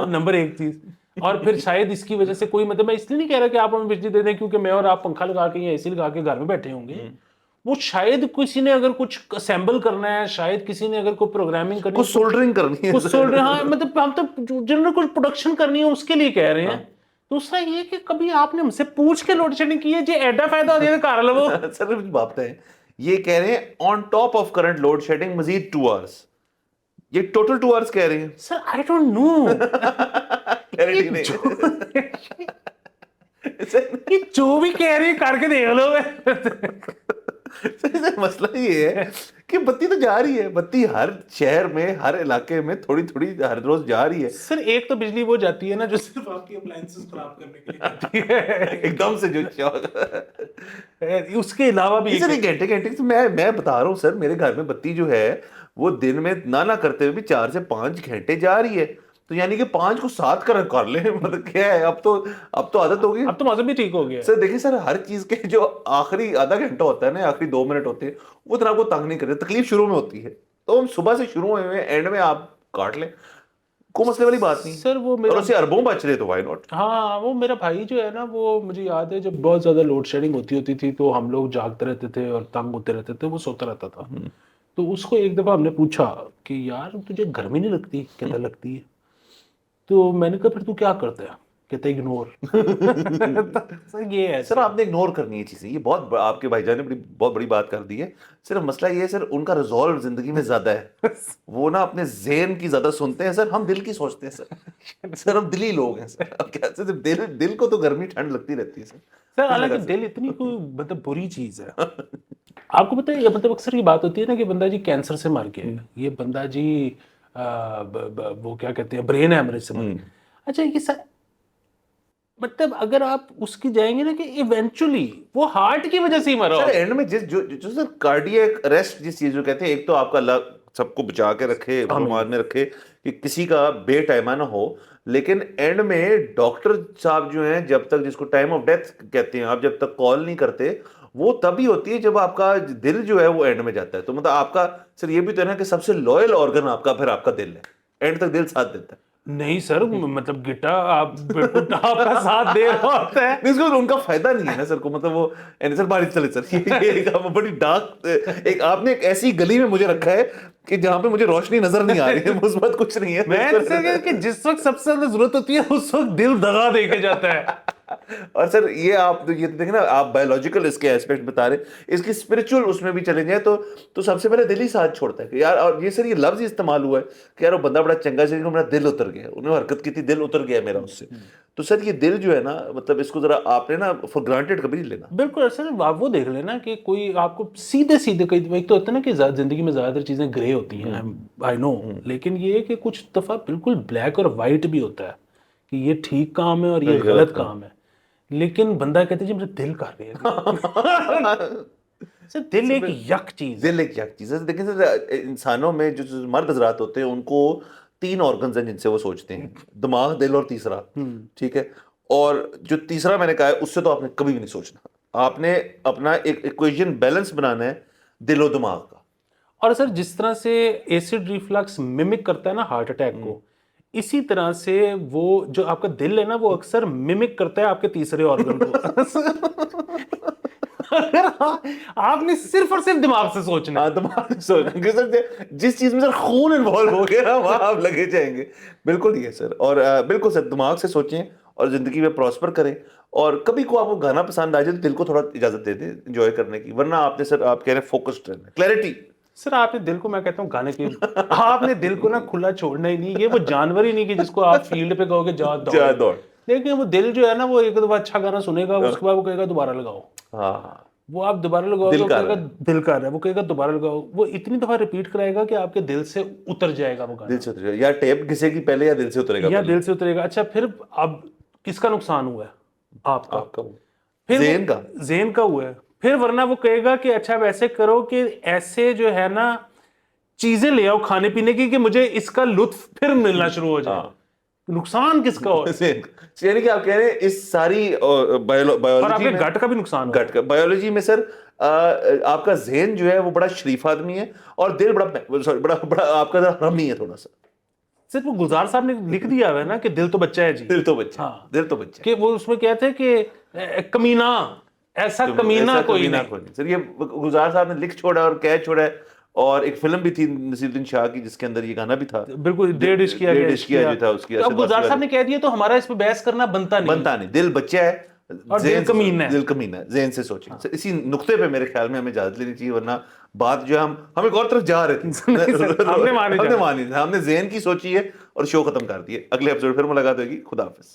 نمبر 1 چیز. اور پھر شاید اس کی وجہ سے کوئی مطلب, میں اس لیے نہیں کہہ رہا کہ آپ ہمیں بجلی دے دیں کیونکہ میں اور آپ پنکھا لگا کے یا AC لگا کے گھر میں بیٹھے ہوں گے, وہ شاید کسی نے اگر کچھ اسمبل کرنا ہے, شاید کسی نے اگر کوئی پروگرامنگ کرنی ہے, کچھ سولڈرنگ کرنی ہے, کچھ سولڈرنگ, ہاں مطلب ہم تو جنرل کچھ پروڈکشن کرنی ہے اس کے لیے کہہ رہے ہیں. دوسرا یہ کہ کبھی آپ نے ہم سے پوچھ کے لوڈ شیڈنگ کی ہے جی ایڈا فائدہ ہو جائے کار لو. سر بات ہے, یہ کہہ رہے ہیں on top of current load shedding مزید 2 hours, یہ ٹوٹل 2 hours کہہ رہے ہیں. سر آئی ڈونٹ نو, کلیئرٹی نہیں. کہ جو بھی کہہ رہی کر کے دیکھ لو. مسئلہ یہ ہے کہ بتی تو جا رہی ہے, بتی ہر شہر میں ہر علاقے میں تھوڑی تھوڑی ہر روز جا رہی ہے. سر ایک تو بجلی وہ جاتی ہے نا جو صرف آپ کی اپلائنسز خراب کرنے کے لیے جاتی ہے ایک دم سے جو اس کے علاوہ بھی سر گھنٹے گھنٹے سے میں بتا رہا ہوں سر, میرے گھر میں بتی جو ہے وہ دن میں نہ کرتے ہوئے بھی 4 سے 5 گھنٹے جا رہی ہے. تو یعنی کہ 5 کو 7 کر لیں, مطلب کیا ہے, اب تو عادت ہوگی. اب تو موسم بھی ٹھیک ہو گیا سر دیکھیں سر, ہر چیز کے جو آخری آدھا گھنٹہ ہوتا ہے نا, آخری 2 منٹ ہوتے ہیں, وہ اتنا آپ کو تنگ نہیں کرتے. تکلیف شروع میں ہوتی ہے تو ہم صبح سے شروع ہوئے ہیں, اینڈ میں آپ کاٹ لیں, کوئی مسئلے والی بات نہیں سر. وہ اور اسے اربوں بچ رہے تو وائی ناٹ. ہاں وہ میرا بھائی جو ہے نا, وہ مجھے یاد ہے جب بہت زیادہ لوڈ شیڈنگ ہوتی تھی تو ہم لوگ جاگتے رہتے تھے اور تنگ ہوتے رہتے تھے, وہ سوتا رہتا تھا. تو اس کو ایک دفعہ ہم نے پوچھا کہ یار تجھے گرمی نہیں لگتی؟ کہتا لگتی ہے. تو میں نے کہا پھر تو کیا کرتا ہے؟ کہتا اگنور. یہ ہے سر آپ نے اگنور کرنی ہے چیزیں, یہ بہت آپ کے بھائی جان نے بہت بڑی بات کر دی ہے. صرف مسئلہ یہ ہے سر, ان کا ریزالو زندگی میں زیادہ ہے, وہ نا اپنے ذہن کی زیادہ سنتے ہیں سر, ہم دل کی سوچتے ہیں سر. سر ہم دلی لوگ ہیں سر, اب کیا دل کو تو گرمی ٹھنڈ لگتی رہتی ہے سر. سر حالانکہ دل اتنی کوئی مطلب بری چیز ہے. آپ کو پتہ ہے, مطلب اکثر یہ بات ہوتی ہے نا کہ بندہ جی کینسر سے مر گیا, یہ بندہ جی وہ کیا کہتے ہیں برین ہیمریج سے مر گیا. اچھا یہ سر مطلب اگر آپ اس کی جائیں گے نا کہ ایونچولی وہ ہارٹ کی وجہ سے ہی مرا. سر اینڈ میں جو سر کارڈیاک اریسٹ جس چیز کو کہتے ہیں, ایک تو آپ کا اللہ سب کو بچا کے رکھے, امان میں رکھے کہ کسی کا بے ٹائمہ نہ ہو, لیکن اینڈ میں ڈاکٹر صاحب جو ہیں جب تک, جس کو ٹائم آف ڈیتھ کہتے ہیں, آپ جب تک کال نہیں کرتے, وہ تبھی ہوتی ہے جب آپ کا دل جو ہے وہ اینڈ میں جاتا ہے. تو مطلب آپ کا سر یہ بھی تو ہے نا کہ سب سے لوئل آرگن آپ کا پھر آپ کا دل ہے, اینڈ تک دل ساتھ دیتا ہے. نہیں سر, مطلب گٹا آپ کا ساتھ دے رہا ہوتا ہے. اس کو ان کا فائدہ نہیں ہے نا سر کو, مطلب وہ سر بارش چلے سر, یہ بڑی ڈارک ایک آپ نے ایک ایسی گلی میں مجھے رکھا ہے کہ جہاں پہ مجھے روشنی نظر نہیں آ رہی ہے, مثبت کچھ نہیں ہے. میں کہ جس وقت سب سے زیادہ ضرورت ہوتی ہے اس وقت دل دغا دے کے جاتا ہے. اور سر یہ آپ یہ دیکھیں نا, آپ بایولوجیکل اس کے ایسپیکٹ بتا رہے, اس کی اسپرچل اس میں بھی چلے جائیں تو سب سے پہلے دل ہی ساتھ چھوڑتا ہے کہ یار. اور یہ سر یہ لفظ ہی استعمال ہوا ہے کہ یار وہ بندہ بڑا چنگا سے, میرا دل اتر گیا, انہوں نے حرکت کی تھی, دل اتر گیا میرا اس سے. تو سر یہ دل جو ہے نا, مطلب اس کو ذرا آپ نے نا فور گرانٹیڈ کبھی نہیں لینا. بالکل سر, آپ وہ دیکھ لینا کہ کوئی آپ کو سیدھے کئی ایک تو ہوتا ہے نا کہ زندگی میں زیادہ تر چیزیں گرے ہوتی ہیں, آئی نو, لیکن یہ ہے کہ کچھ دفعہ بالکل بلیک اور وائٹ بھی ہوتا ہے کہ یہ ٹھیک کام ہے اور یہ غلط کام ہے. لیکن بندہ کہتے ہیں جی مجھے دل کر رہے ہے. دل ایک یک چیز ہے. دل ایک یک چیز ہے. دیکھیں سر, انسانوں میں جو مرد حضرات ہوتے ہیں ان کو 3 آرگنز ہیں جن سے وہ سوچتے ہیں, دماغ, دل اور تیسرا, ٹھیک ہے. اور جو تیسرا میں نے کہا ہے اس سے تو آپ نے کبھی بھی نہیں سوچنا, آپ نے اپنا ایک ایکویشن بیلنس بنانا ہے دل و دماغ کا. اور سر جس طرح سے ایسڈ ریفلکس ممک کرتا ہے نا ہارٹ اٹیک کو, اسی طرح سے وہ جو آپ کا دل ہے نا وہ اکثر ممک کرتا ہے آپ کے تیسرے آرگن کو. آپ نے صرف اور صرف دماغ سے سوچنا. ہاں دماغ سے سوچنا, جس چیز میں سر خون انوالو ہو گیا نا وہاں آپ لگے جائیں گے. بالکل یہ سر, اور بالکل سر دماغ سے سوچیں اور زندگی میں پراسپر کریں. اور کبھی کو آپ کو گانا پسند آ جائے تو دل کو تھوڑا اجازت دے دیں انجوائے کرنے کی, ورنہ آپ نے سر آپ کہہ رہے ہیں فوکسڈ رہنا, کلیئرٹی. سر آپ نے دل کو, میں کہتا ہوں گانے کی, آپ نے دل کو نا کھلا چھوڑنا ہی نہیں. یہ وہ جانور ہی نہیں کہ جس کو آپ فیلڈ پہ کہو گے جا دوڑ. لیکن وہ دل جو ہے نا وہ ایک دفعہ اچھا گانا سنے گا, اس کے بعد وہ کہے گا دوبارہ لگاؤ. ہاں وہ آپ دوبارہ لگاؤ گے, وہ کہے گا دل کر رہا ہے, وہ کہے گا دوبارہ لگاؤ. وہ اتنی دفعہ ریپیٹ کرائے گا کہ آپ کے دل سے اتر جائے گا وہ گانا. دل سے اتر جائے گا, یا ٹیپ گھسے گی پہلے یا دل سے اترے گا, یا دل سے اترے گا. اچھا پھر اب کس کا نقصان ہوا ہے؟ آپ کا. ذہن کا ہوا ہے. پھر ورنہ وہ کہے گا کہ اچھا ویسے کرو کہ ایسے جو ہے نا چیزیں لے آؤ کھانے پینے کی کہ مجھے اس کا لطف پھر ملنا شروع ہو جائے. نقصان کس کا ہو؟ یعنی کہ آپ کہہ رہے ہیں اس ساری بایولوجی میں گٹ کا بھی نقصان گٹ کا بایولوجی میں سر آپ کا ذہن جو ہے وہ بڑا شریف آدمی ہے, اور دل بڑا آپ کا حرامی ہے تھوڑا سا. صرف وہ گلزار صاحب نے لکھ دیا ہے نا کہ دل تو بچہ ہے جی, دل تو بچہ, ہاں دل تو بچہ, کہ وہ اس میں کہتے ہیں کہ کمینہ, ایسا کمینہ کوئی نہیں. سر یہ گلزار صاحب نے لکھ چھوڑا اور کہہ چھوڑا ہے. اور ایک فلم بھی تھی نصیر الدین شاہ کی جس کے اندر یہ گانا بھی تھا, بالکل ڈیڑھ عشقیہ جو تھا اس کی. اب گلزار صاحب نے کہہ دیا تو ہمارا اس پہ بحث کرنا بنتا نہیں. دل بچہ ہے اور دل کمینہ ہے. دل کمینہ ہے, ذہن سے سوچیں. اسی نقطے پہ میرے خیال میں ہمیں اجازت لینی چاہیے, ورنہ بات جو ہم ایک اور طرف جا رہے تھے, ہم نے ذہن کی سوچی ہے اور شو ختم کر دی ہے. اگلے ایپیسوڈ پھر ملاقات ہوگی. خدا حافظ.